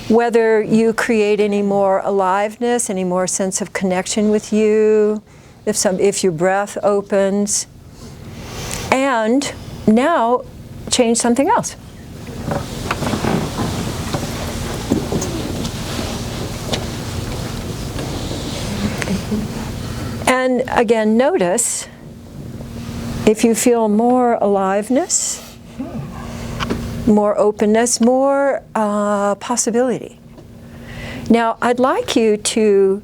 whether you create any more aliveness, any more sense of connection with you, if your breath opens. And now, change something else. And again, notice if you feel more aliveness, more openness, more possibility. Now, I'd like you to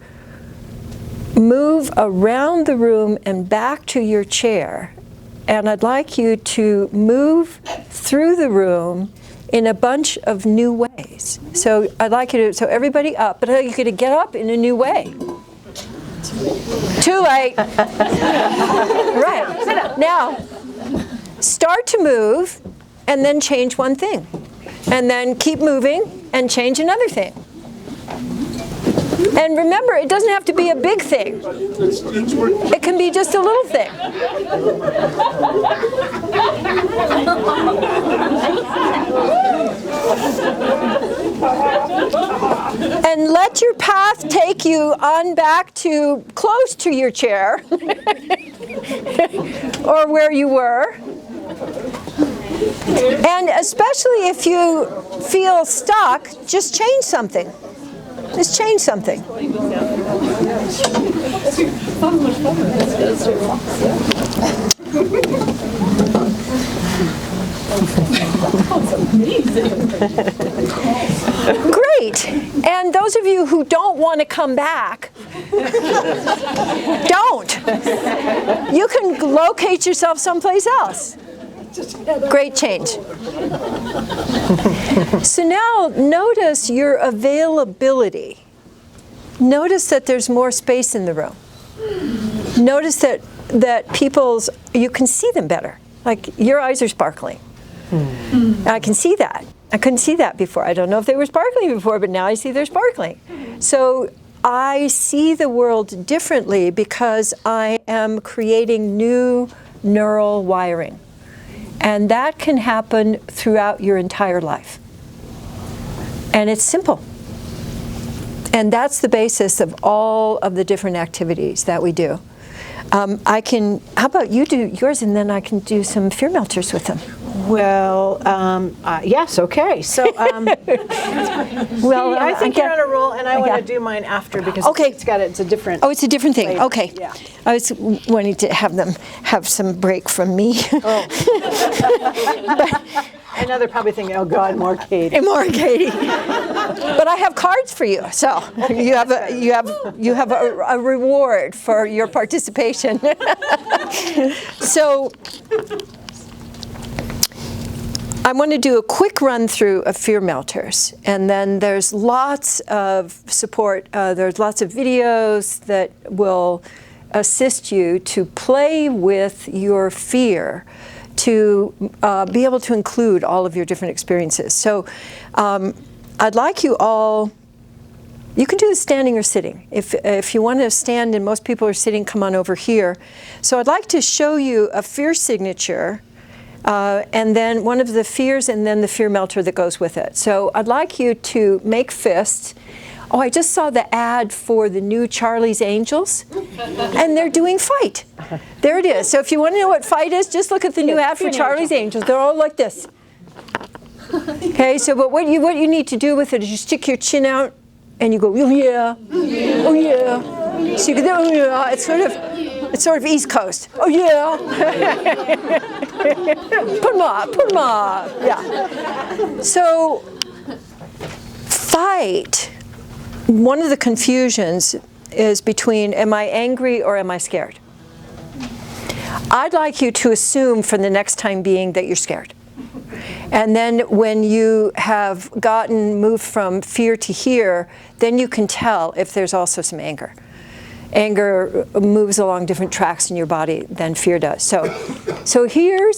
move around the room and back to your chair, and I'd like you to move through the room in a bunch of new ways. So I'd like you to, so everybody up, but I'd like you to get up in a new way. Too late. Right. Now, start to move, and then change one thing. And then keep moving and change another thing. And remember, it doesn't have to be a big thing. It can be just a little thing. And let your path take you on back to close to your chair or where you were. And especially if you feel stuck, just change something. Just change something. Great. And those of you who don't want to come back, don't. You can locate yourself someplace else. Great change. So now notice your availability. Notice that there's more space in the room. Notice that people's, you can see them better. Like your eyes are sparkling. I can see that. I couldn't see that before. I don't know if they were sparkling before, but now I see they're sparkling. So I see the world differently because I am creating new neural wiring. And that can happen throughout your entire life. And it's simple. And that's the basis of all of the different activities that we do. How about you do yours, and then I can do some fear melters with them. Well, yes, okay. So, Well, I think okay. you're on a roll, and I want Yeah. to do mine after because Okay. it's a different. Oh, it's a different thing. flavor. Okay. Yeah. I was wanting to have them have some break from me. Oh. I know they're probably thinking, oh God, more Katie. And more, Katie. But I have cards for you, so you have a reward for your participation. So I want to do a quick run through of fear melters, and then there's lots of support. There's lots of videos that will assist you to play with your fear, to be able to include all of your different experiences. So I'd like you all, you can do this standing or sitting. If you want to stand and most people are sitting, come on over here. So I'd like to show you a fear signature, and then one of the fears, and then the fear melter that goes with it. So I'd like you to make fists. Oh, I just saw the ad for the new Charlie's Angels, and they're doing fight. There it is. So if you want to know what fight is, just look at the new ad for Charlie's Angels. They're all like this. Okay, so but what you need to do with it is you stick your chin out, and you go, oh yeah, oh yeah. So you go, oh yeah. It's sort of East Coast. Oh yeah. Put 'em up. Yeah. So fight. One of the confusions is between am I angry or am I scared? I'd like you to assume for the next time being that you're scared. And then when you have moved from fear to here, then you can tell if there's also some anger. Anger moves along different tracks in your body than fear does. So you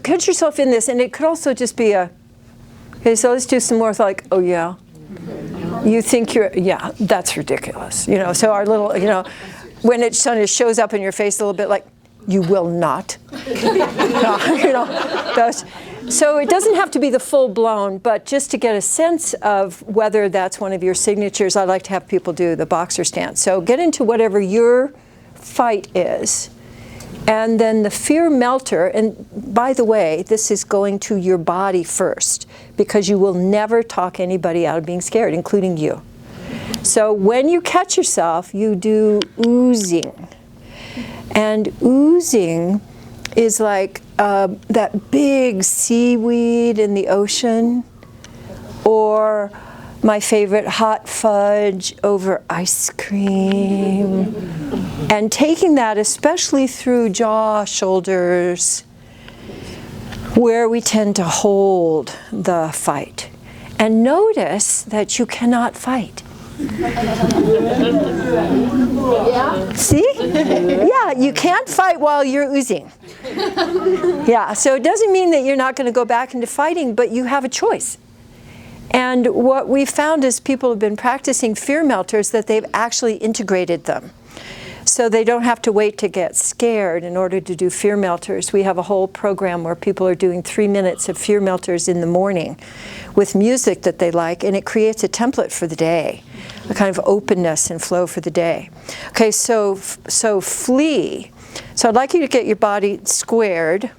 catch yourself in this, and it could also just be okay, so let's do some more like, oh yeah. You think yeah, that's ridiculous. So our little, when it sort of shows up in your face a little bit like, you will not. So it doesn't have to be the full blown, but just to get a sense of whether that's one of your signatures, I like to have people do the boxer stance. So get into whatever your fight is. And then the fear melter, and by the way, this is going to your body first, because you will never talk anybody out of being scared, including you. So when you catch yourself, you do oozing. And oozing is like that big seaweed in the ocean, or my favorite, hot fudge over ice cream. And taking that, especially through jaw, shoulders, where we tend to hold the fight. And notice that you cannot fight. See? Yeah, you can't fight while you're oozing. Yeah, so it doesn't mean that you're not going to go back into fighting, but you have a choice. And what we found is people have been practicing fear melters that they've actually integrated them. So they don't have to wait to get scared in order to do fear melters. We have a whole program where people are doing 3 minutes of fear melters in the morning with music that they like, and it creates a template for the day, a kind of openness and flow for the day. Okay, so flee. So I'd like you to get your body squared,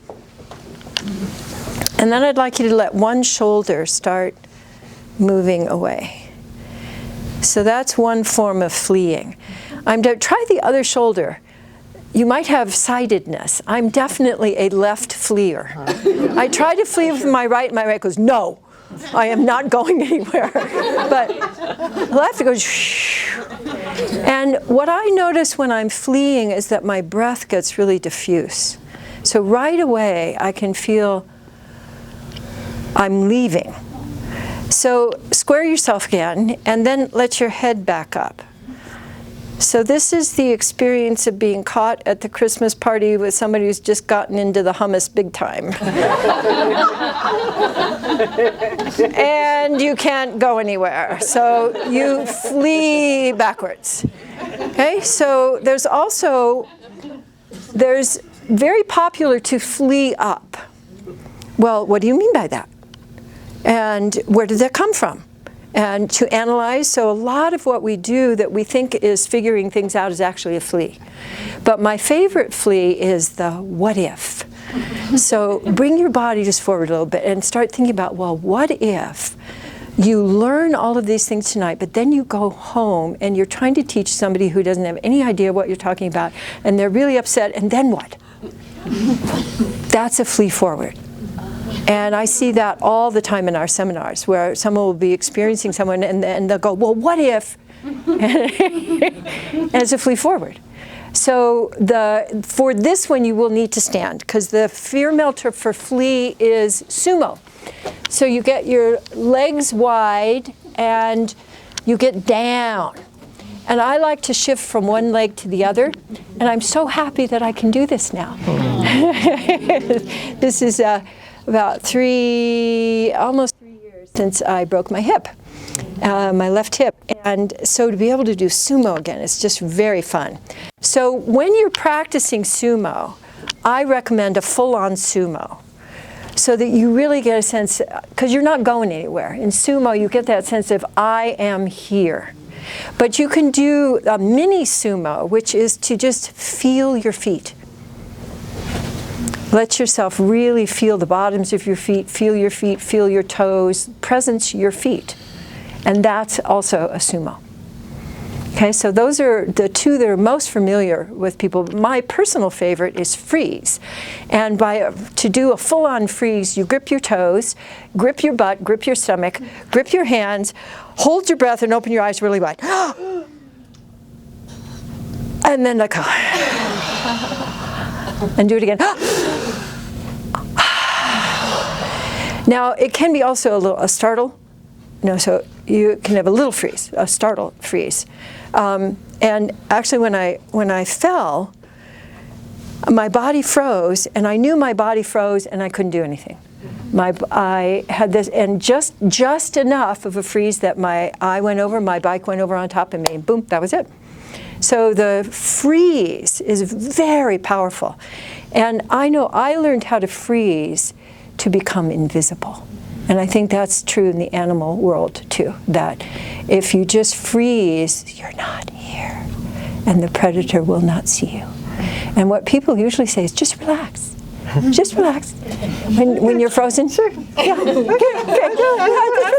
and then I'd like you to let one shoulder start moving away. So that's one form of fleeing. Try the other shoulder. You might have sightedness. I'm definitely a left fleer. I try to flee with my right, and my right goes, no, I am not going anywhere. But left goes, shh. And what I notice when I'm fleeing is that my breath gets really diffuse. So right away, I can feel I'm leaving. So square yourself again, and then let your head back up. So this is the experience of being caught at the Christmas party with somebody who's just gotten into the hummus big time. And you can't go anywhere. So you flee backwards. Okay, so there's very popular to flee up. Well, what do you mean by that? And where did that come from? And to analyze, so a lot of what we do that we think is figuring things out is actually a flee. But my favorite flee is the what if. So bring your body just forward a little bit and start thinking about, well, what if you learn all of these things tonight, but then you go home and you're trying to teach somebody who doesn't have any idea what you're talking about, and they're really upset, and then what? That's a flee forward. And I see that all the time in our seminars, where someone will be experiencing someone and they'll go, well, what if? And it's a flee forward. So for this one, you will need to stand, because the fear melter for flee is sumo. So you get your legs wide and you get down. And I like to shift from one leg to the other, and I'm so happy that I can do this now. This is about almost 3 years since I broke my hip, my left hip. And so to be able to do sumo again, it's just very fun. So when you're practicing sumo, I recommend a full-on sumo, so that you really get a sense, because you're not going anywhere. In sumo, you get that sense of, I am here. But you can do a mini sumo, which is to just feel your feet. Let yourself really feel the bottoms of your feet, feel your toes, presence your feet. And that's also a sumo. Okay, so those are the two that are most familiar with people. My personal favorite is freeze. And to do a full-on freeze, you grip your toes, grip your butt, grip your stomach, grip your hands, hold your breath, and open your eyes really wide. And then go. And do it again. Now, it can be also a startle. No, so you can have a little freeze, a startle freeze. And actually, when I fell, my body froze, and I knew my body froze, and I couldn't do anything. I had this, and just enough of a freeze that my eye went over, my bike went over on top of me, and boom, that was it. So the freeze is very powerful. And I know I learned how to freeze to become invisible. And I think that's true in the animal world too, that if you just freeze, you're not here, and the predator will not see you. And what people usually say is, just relax. Just relax. When you're frozen. Sure. Yeah. Okay. Just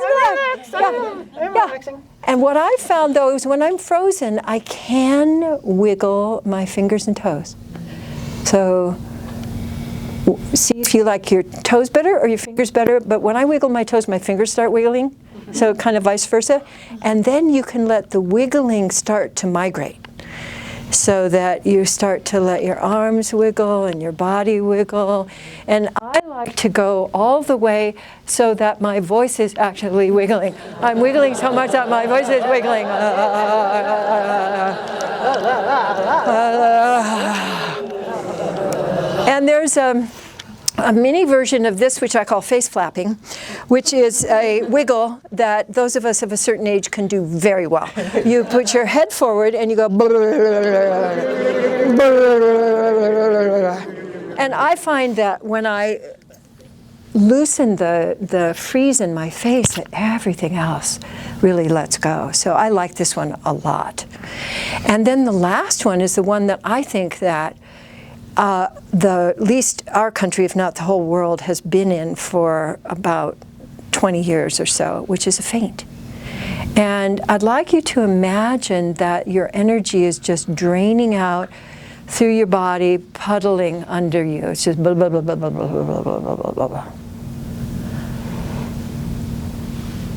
relax. I'm relaxing. And what I found, though, is when I'm frozen, I can wiggle my fingers and toes. So see if you like your toes better or your fingers better. But when I wiggle my toes, my fingers start wiggling. So kind of vice versa. And then you can let the wiggling start to migrate, so that you start to let your arms wiggle and your body wiggle. And I like to go all the way so that my voice is actually wiggling. I'm wiggling so much that my voice is wiggling. And there's a mini version of this, which I call face flapping, which is a wiggle that those of us of a certain age can do very well. You put your head forward and you go, and I find that when I loosen the freeze in my face, that everything else really lets go. So I like this one a lot. And then the last one is the one that I think that at least our country, if not the whole world, has been in for about 20 years or so, which is a faint. And I'd like you to imagine that your energy is just draining out through your body, puddling under you. It's just blah, blah, blah, blah, blah, blah, blah, blah, blah, blah, blah.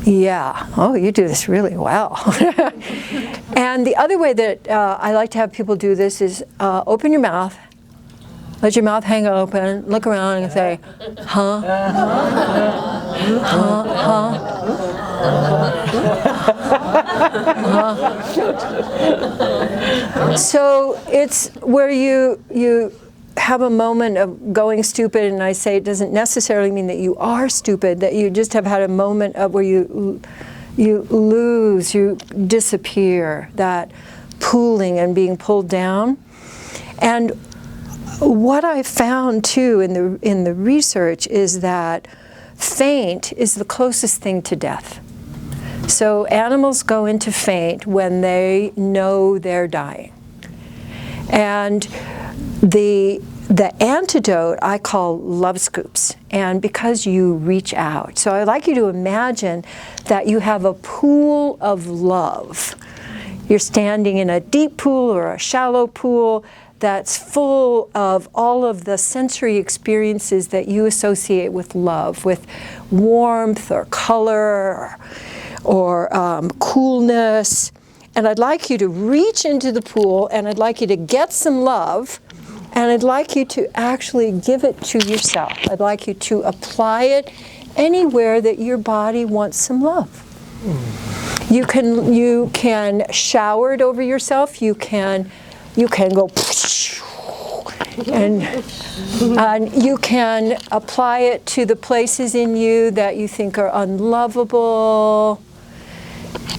Yeah, oh, you do this really well. And the other way that I like to have people do this is open your mouth. Let your mouth hang open, look around and say, huh? So it's where you have a moment of going stupid, and I say it doesn't necessarily mean that you are stupid, that you just have had a moment of where you lose, you disappear, that pooling and being pulled down. And what I found too in the research is that faint is the closest thing to death. So animals go into faint when they know they're dying. And the the antidote I call love scoops, and because you reach out. So I'd like you to imagine that you have a pool of love. You're standing in a deep pool or a shallow pool that's full of all of the sensory experiences that you associate with love, with warmth or color or coolness. And I'd like you to reach into the pool, and I'd like you to get some love, and I'd like you to actually give it to yourself. I'd like you to apply it anywhere that your body wants some love. You can shower it over yourself. You can go and you can apply it to the places in you that you think are unlovable.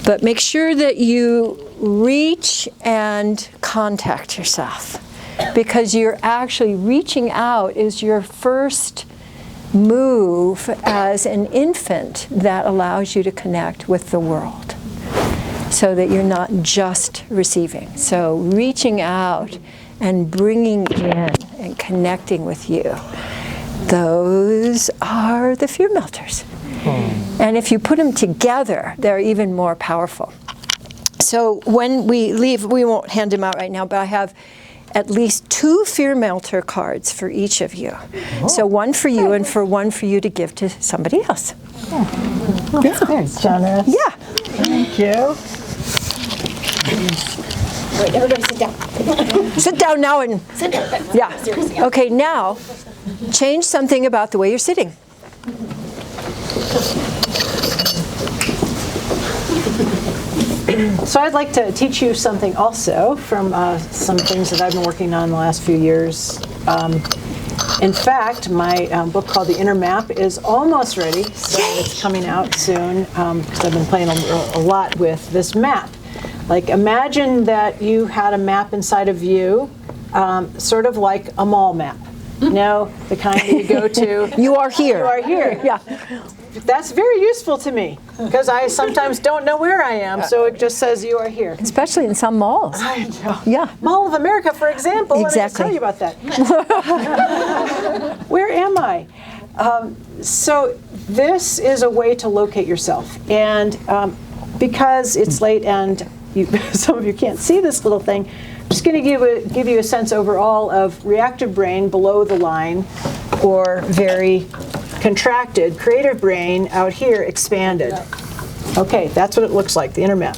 But make sure that you reach and contact yourself, because you're actually reaching out is your first move as an infant that allows you to connect with the world, so that you're not just receiving. So reaching out and bringing in and connecting with you, those are the fear melters. And if you put them together, they're even more powerful. So when we leave, we won't hand them out right now, but I have at least 2 fear melter cards for each of you. So one for you and one for you to give to somebody else. Very generous. Yeah. Thank you. Wait, everybody sit down. Sit down now and, Sit down. yeah. Seriously. Okay, now change something about the way you're sitting. So I'd like to teach you something also from some things that I've been working on the last few years. In fact, my book called The Inner Map is almost ready, so it's coming out soon, because I've been playing a lot with this map. Like, imagine that you had a map inside of you, sort of like a mall map. You know, the kind that you go to. You are here. You are here. Yeah. That's very useful to me, because I sometimes don't know where I am, so it just says you are here. Especially in some malls. I know. Yeah. Mall of America, for example. Exactly. Let me tell you about that. Where am I? So this is a way to locate yourself. And because it's late and some of you can't see this little thing, I'm just going to give you a sense overall of reactive brain below the line, or very contracted, creative brain out here, expanded. Okay, that's what it looks like, the inner map.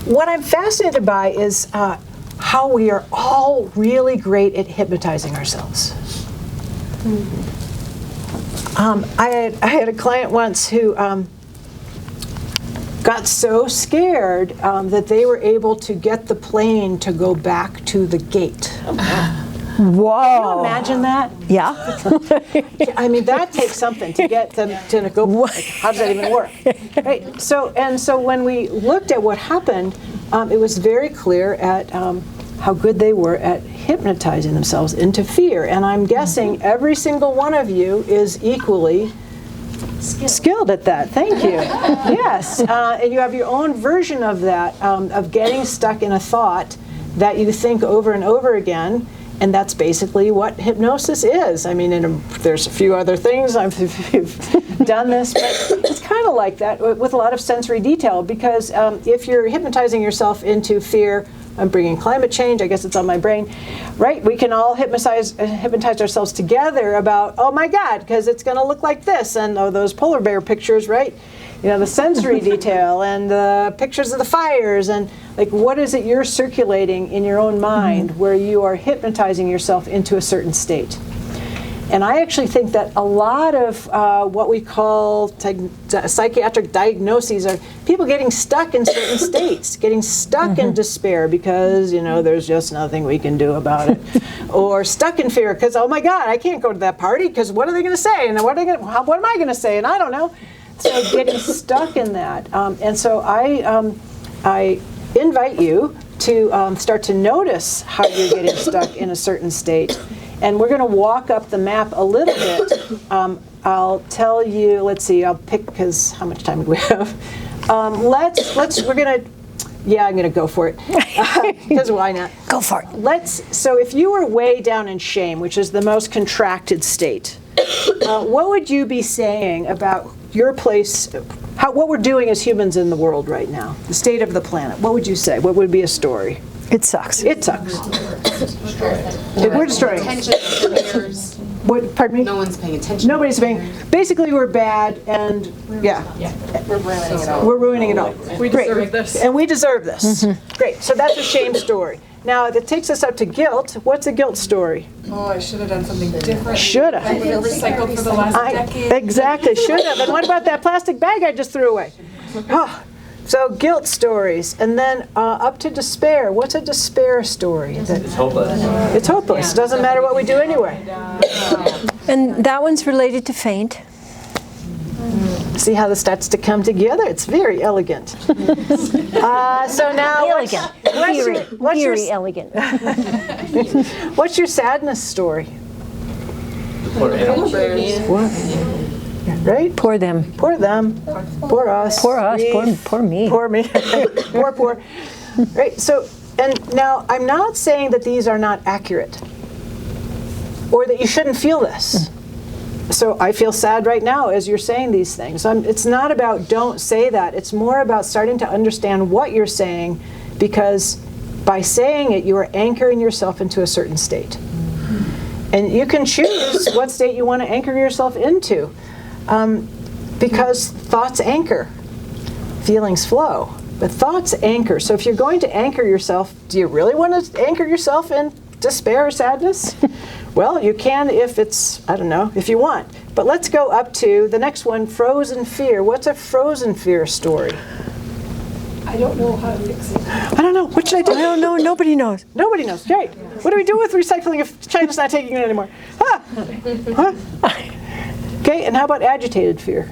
What I'm fascinated by is how we are all really great at hypnotizing ourselves. I had a client once who got so scared that they were able to get the plane to go back to the gate. Whoa. Can you imagine that? Yeah. I mean, that takes something to get them to go. Like, how does that even work? Right. So when we looked at what happened, it was very clear at how good they were at hypnotizing themselves into fear. And I'm guessing every single one of you is equally skilled at that. Thank you. Yes. And you have your own version of that, of getting stuck in a thought that you think over and over again. And that's basically what hypnosis is. I mean, there's a few other things I've done this, but it's kind of like that with a lot of sensory detail, because if you're hypnotizing yourself into fear, I'm bringing climate change, I guess it's on my brain, right? We can all hypnotize ourselves together about, oh my God, because it's going to look like this, and oh, those polar bear pictures, right? You know, the sensory detail and the pictures of the fires, and like, what is it you're circulating in your own mind where you are hypnotizing yourself into a certain state? And I actually think that a lot of what we call psychiatric diagnoses are people getting stuck in certain states, getting stuck in despair because, you know, there's just nothing we can do about it. Or stuck in fear because, oh my God, I can't go to that party because what are they going to say? And what am I going to say? And I don't know. So getting stuck in that. And so I invite you to start to notice how you're getting stuck in a certain state. And we're going to walk up the map a little bit. I'll tell you, let's see, I'll pick, because how much time do we have? We're going to Yeah, I'm going to go for it. Because why not? Go for it. So if you were way down in shame, which is the most contracted state, what would you be saying about your place, what we're doing as humans in the world right now, the state of the planet? What would you say? What would be a story? It sucks. It sucks. We're destroying. Attention disappears. What, pardon me? No one's paying attention. Nobody's paying. Basically, we're bad, and yeah, We're ruining it all. we're ruining it all. We deserve this. And we deserve this. Great. So that's a shame story. Now, that takes us up to guilt. What's a guilt story? Oh, I should have done something different. Should have. I would have recycled for the last decade. Exactly, should have. And what about that plastic bag I just threw away? Oh, so guilt stories. And then up to despair. What's a despair story? It's hopeless. It's hopeless. Doesn't matter what we do anyway. And that one's related to faint. See how this starts to come together? It's very elegant. So now, Very elegant. what's your sadness story? Poor animals. Right? Poor them. Poor them. Poor us. Poor us. Grief. Poor me. Poor me. Poor. Right. So, and now I'm not saying that these are not accurate, or that you shouldn't feel this. So I feel sad right now as you're saying these things. It's not about don't say that. It's more about starting to understand what you're saying, because by saying it, you are anchoring yourself into a certain state. And you can choose what state you want to anchor yourself into, because thoughts anchor, feelings flow, but thoughts anchor. So if you're going to anchor yourself, do you really want to anchor yourself in despair or sadness? Well, you can if it's, I don't know, if you want. But let's go up to the next one, frozen fear. What's a frozen fear story? I don't know how to fix it. I don't know. What should I do? I don't know. Nobody knows. Nobody knows. Right. What do we do with recycling if China's not taking it anymore? Huh? Okay, and how about agitated fear?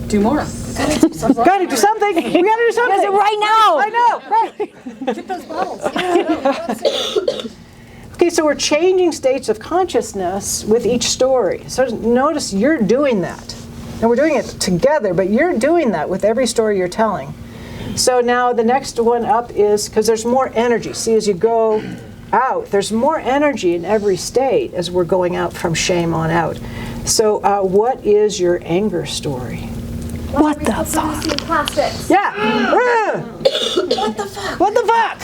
Do more. Gotta do something. We gotta do something. Right now. I know. Right. Get those bottles. Okay, so we're changing states of consciousness with each story. So notice you're doing that. And we're doing it together, but you're doing that with every story you're telling. So now the next one up is, because there's more energy. See, as you go out, there's more energy in every state as we're going out from shame on out. So what is your anger story? What the fuck? Plastics. Yeah. What the fuck? What the fuck?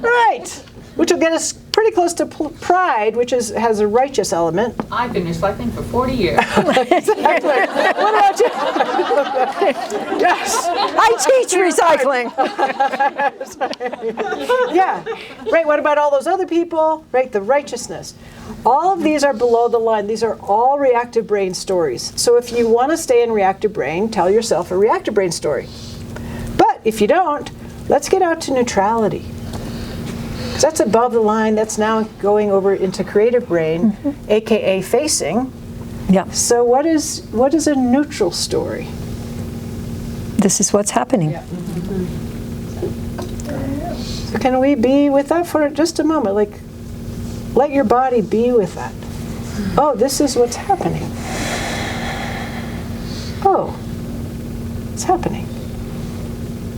Right. Which will get us pretty close to pride, which has a righteous element. I've been recycling for 40 years. Exactly. What about you? Yes. I teach recycling. Yeah. Right. What about all those other people? Right. The righteousness. All of these are below the line. These are all reactive brain stories. So if you want to stay in reactive brain, tell yourself a reactive brain story. But if you don't, let's get out to neutrality. That's above the line. That's now going over into creative brain, aka facing. Yeah. So what is a neutral story? This is what's happening. So can we be with that for just a moment? Like, let your body be with that. Oh, this is what's happening. Oh, it's happening.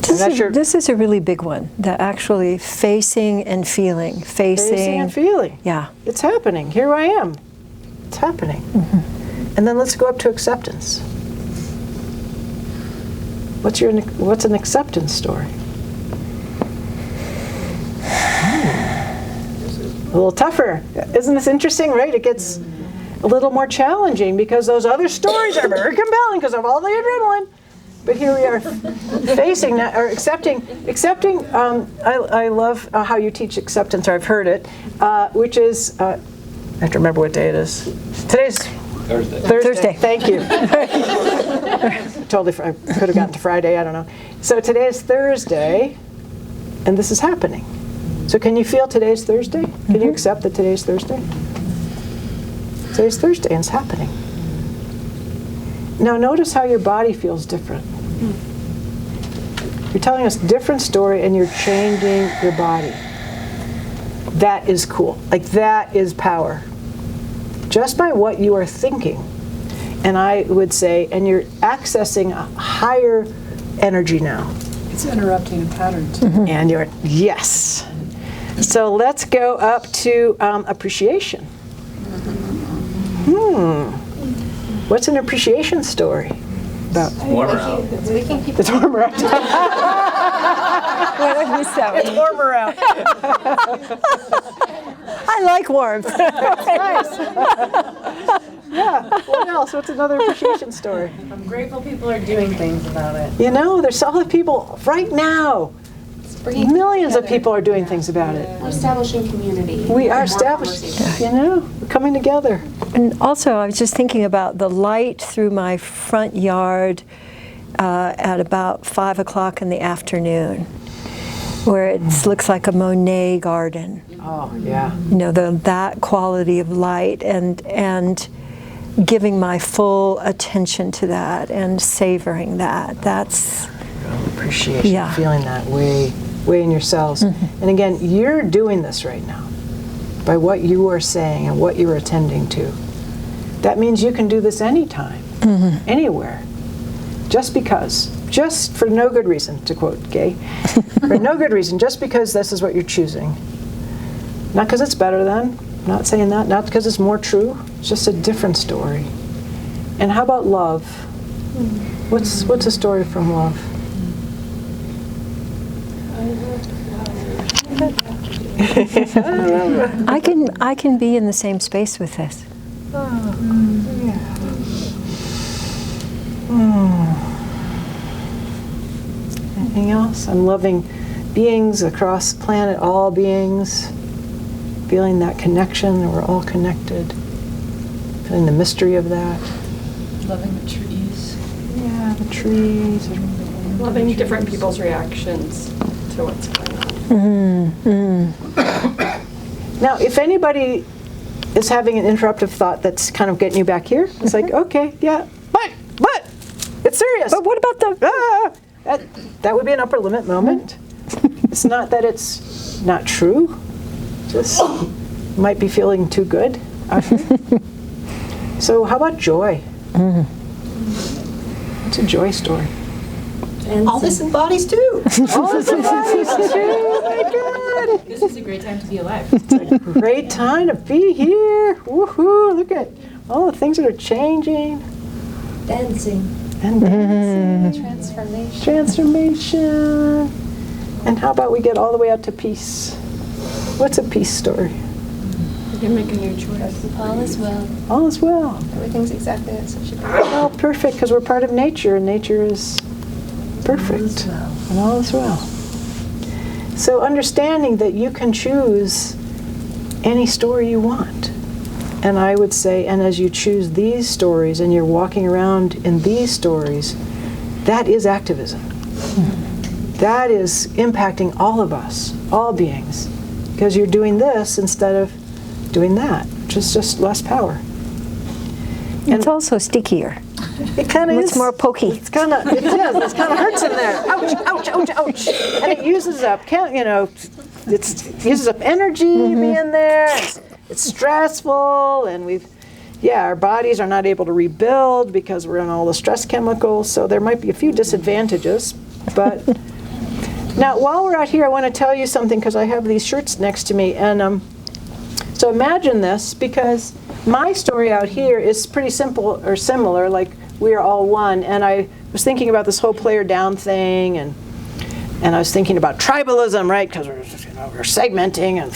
This is a really big one. That actually facing and feeling. Facing and feeling. Yeah. It's happening. Here I am. It's happening. And then let's go up to acceptance. What's an acceptance story? A little tougher. Isn't this interesting, right? It gets a little more challenging because those other stories are very compelling because of all the adrenaline. But here we are facing that, or accepting. I love how you teach acceptance, or I've heard it, which is, I have to remember what day it is. Today's Thursday. Thank you. Totally, I could have gotten to Friday, I don't know. So today is Thursday, and this is happening. So can you feel today's Thursday? Can you accept that today's Thursday? Today's Thursday, and it's happening. Now notice how your body feels different. You're telling us a different story and you're changing your body. That is cool. Like, that is power. Just by what you are thinking. And I would say, and you're accessing a higher energy now. It's interrupting a pattern too. And yes. So let's go up to appreciation. What's an appreciation story about? Warmer out. It's waking people It's warmer out. Well, I missed that It's one. warmer out. I like warmth. Yeah. What else? What's another appreciation story? I'm grateful people are doing things about it. You know, there's all the people right now. Bringing Millions of together. people are doing things about it. We're establishing community. We are More established, conversation. you know, we're coming together. And also, I was just thinking about the light through my front yard at about 5 o'clock in the afternoon, where it looks like a Monet garden. Oh, yeah. You know, that quality of light, and giving my full attention to that and savoring that. That's Appreciation, Yeah. feeling that way in yourselves. And again, you're doing this right now by what you are saying and what you are attending to. That means you can do this anytime, anywhere. Just because, just for no good reason, to quote Gay, for no good reason, just because this is what you're choosing. Not because it's better than, not saying that, not because it's more true, it's just a different story. And how about love? What's a story from love? I can be in the same space with this. Anything else? I'm loving beings across the planet, all beings, feeling that connection, that we're all connected, feeling the mystery of that. Loving the trees. Yeah, the trees. Loving different people's reactions to what's going on. Now, if anybody is having an interruptive thought that's kind of getting you back here, it's like, okay, yeah, but, it's serious. But what about the... That would be an upper limit moment. It's not that it's not true, just might be feeling too good out here. So how about joy? What's a joy story? All this in bodies too. All this advice too, oh my God. This is a great time to be alive. Great time to be here. Woohoo, look at all the things that are changing. Dancing. And dancing. Transformation. And how about we get all the way out to peace? What's a peace story? You can make a new choice. All is well. All is well. Everything's exactly as it should be. Well, perfect, because we're part of nature, and nature is perfect. And all is well. So understanding that you can choose any story you want. And I would say, and as you choose these stories and you're walking around in these stories, that is activism. That is impacting all of us, all beings, because you're doing this instead of doing that, which is just less power. It's also stickier. It kind of is. It's more pokey. It is. It kind of hurts in there. Ouch, ouch, ouch, ouch. And it uses up, it uses up energy being there. It's stressful, and our bodies are not able to rebuild because we're on all the stress chemicals. So there might be a few disadvantages. But now, while we're out here, I want to tell you something because I have these shirts next to me, and so imagine this, because my story out here is pretty simple or similar, like we are all one. And I was thinking about this whole player down thing, and I was thinking about tribalism, right? Because we're segmenting, and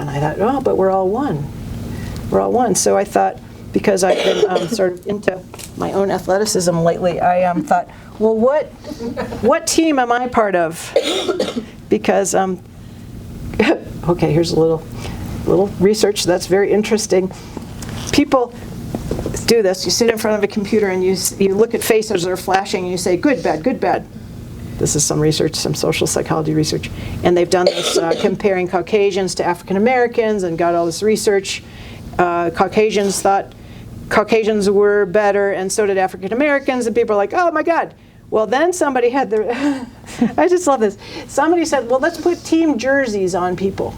I thought, but we're all one. We're all one. So I thought, because I've been sort of into my own athleticism lately, I thought, well, what team am I part of? Because okay, here's a little research that's very interesting. People do this. You sit in front of a computer and you look at faces that are flashing and you say, good, bad, good, bad. This is some research, some social psychology research. And they've done this comparing Caucasians to African Americans and got all this research. Caucasians thought Caucasians were better, and so did African Americans. And people are like, oh my God. Well, then somebody had I just love this. Somebody said, well, let's put team jerseys on people.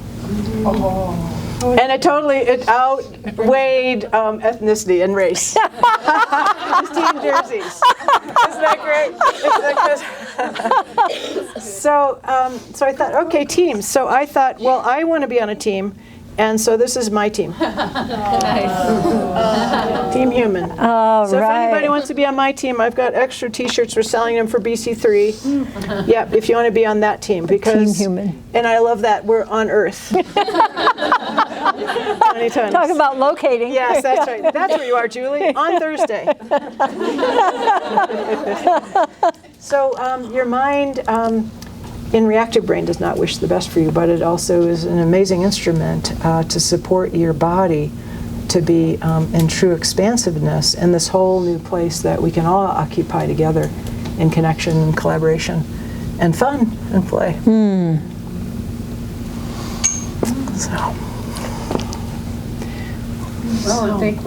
And it outweighed ethnicity and race. Just team jerseys. Isn't that great? So I thought, okay, teams. So I thought, well, I want to be on a team, and so this is my team. Team Human. All So if right. anybody wants to be on my team, I've got extra T-shirts. We're selling them for BC3. Yep, if you want to be on that team, because Team Human. And I love that we're on Earth. 20 tons. Talk about locating. Yes, that's right. That's where you are, Julie. On Thursday. So your mind in reactive brain does not wish the best for you, but it also is an amazing instrument to support your body to be in true expansiveness in this whole new place that we can all occupy together in connection and collaboration and fun and play. So. Well, I think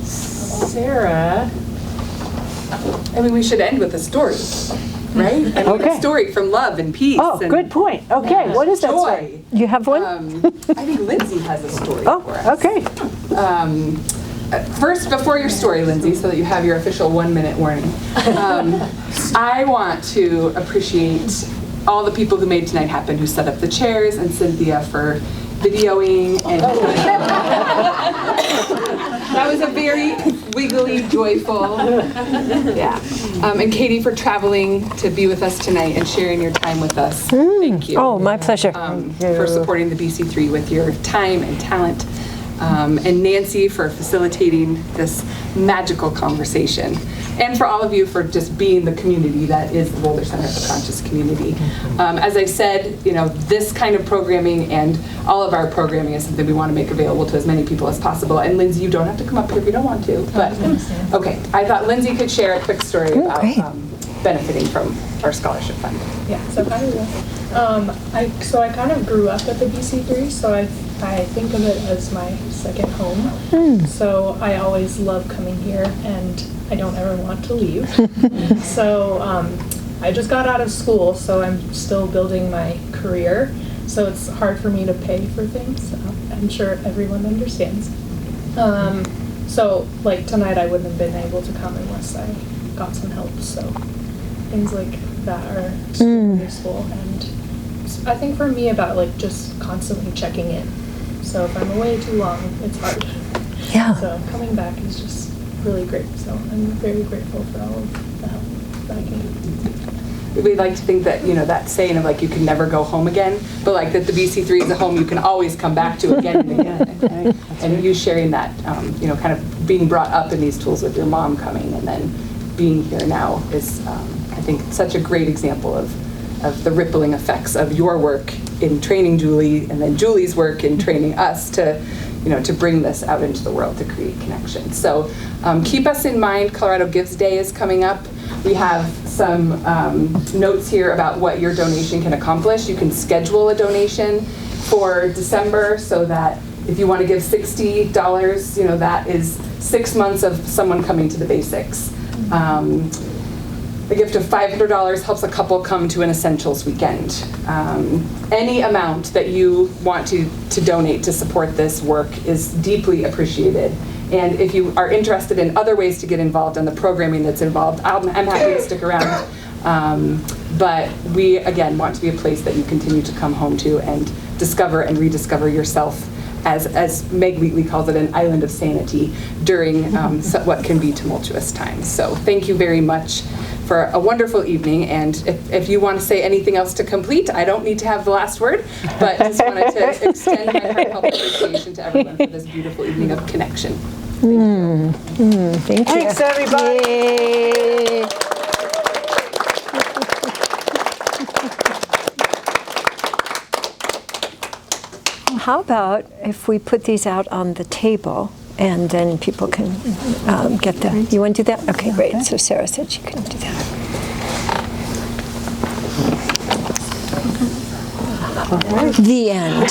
Sarah, I mean, we should end with a story, right? I mean, Okay. a story from love and peace. Oh, and good point. Okay, what is that joy. story? You have one? I think Lindsay has a story Oh, for us. okay. First, before your story, Lindsay, so that you have your official 1-minute warning, I want to appreciate all the people who made tonight happen, who set up the chairs, and Cynthia for videoing. And that was a very wiggly, joyful, yeah. And Katie for traveling to be with us tonight and sharing your time with us. Thank you. Oh, my pleasure. For supporting the BC3 with your time and talent. And Nancy for facilitating this magical conversation. And for all of you for just being the community that is the Boulder Center for Conscious Community. As I said, this kind of programming and all of our programming is something we want to make available to as many people as possible. And Lindsay, you don't have to come up here if you don't want to. But okay, I thought Lindsay could share a quick story about benefiting from our scholarship fund. Yeah, so I will. I kind of grew up at the BC3, so I think of it as my second home. So I always love coming here, and I don't ever want to leave. So I just got out of school, so I'm still building my career. So it's hard for me to pay for things. I'm sure everyone understands. So like tonight, I wouldn't have been able to come unless I got some help. So things like that are super useful, and I think for me about like just constantly checking in. So if I'm away too long, it's hard. Yeah. So coming back is just really great. So I'm very grateful for all of the help that I can do. We'd like to think that, that saying of like you can never go home again, but like that the BC3 is a home you can always come back to again and again. And you sharing that, kind of being brought up in these tools with your mom coming and then being here now is, I think, such a great example of the rippling effects of your work in training Julie and then Julie's work in training us to bring this out into the world to create connection. So keep us in mind. Colorado Gives Day is coming up. We have some notes here about what your donation can accomplish. You can schedule a donation for December so that if you want to give $60, that is 6 months of someone coming to the basics. A gift of $500 helps a couple come to an essentials weekend. Any amount that you want to donate to support this work is deeply appreciated. And if you are interested in other ways to get involved in the programming that's involved, I'm happy to stick around. But we, again, want to be a place that you continue to come home to and discover and rediscover yourself as Meg Wheatley calls it, an island of sanity during what can be tumultuous times. So thank you very much for a wonderful evening. And if you want to say anything else to complete, I don't need to have the last word, but just wanted to extend my heartfelt appreciation to everyone for this beautiful evening of connection. Thank you. Thanks, everybody. Yay. How about if we put these out on the table and then people can get them? You want to do that? Okay, great. So Sarah said she couldn't do that. The end.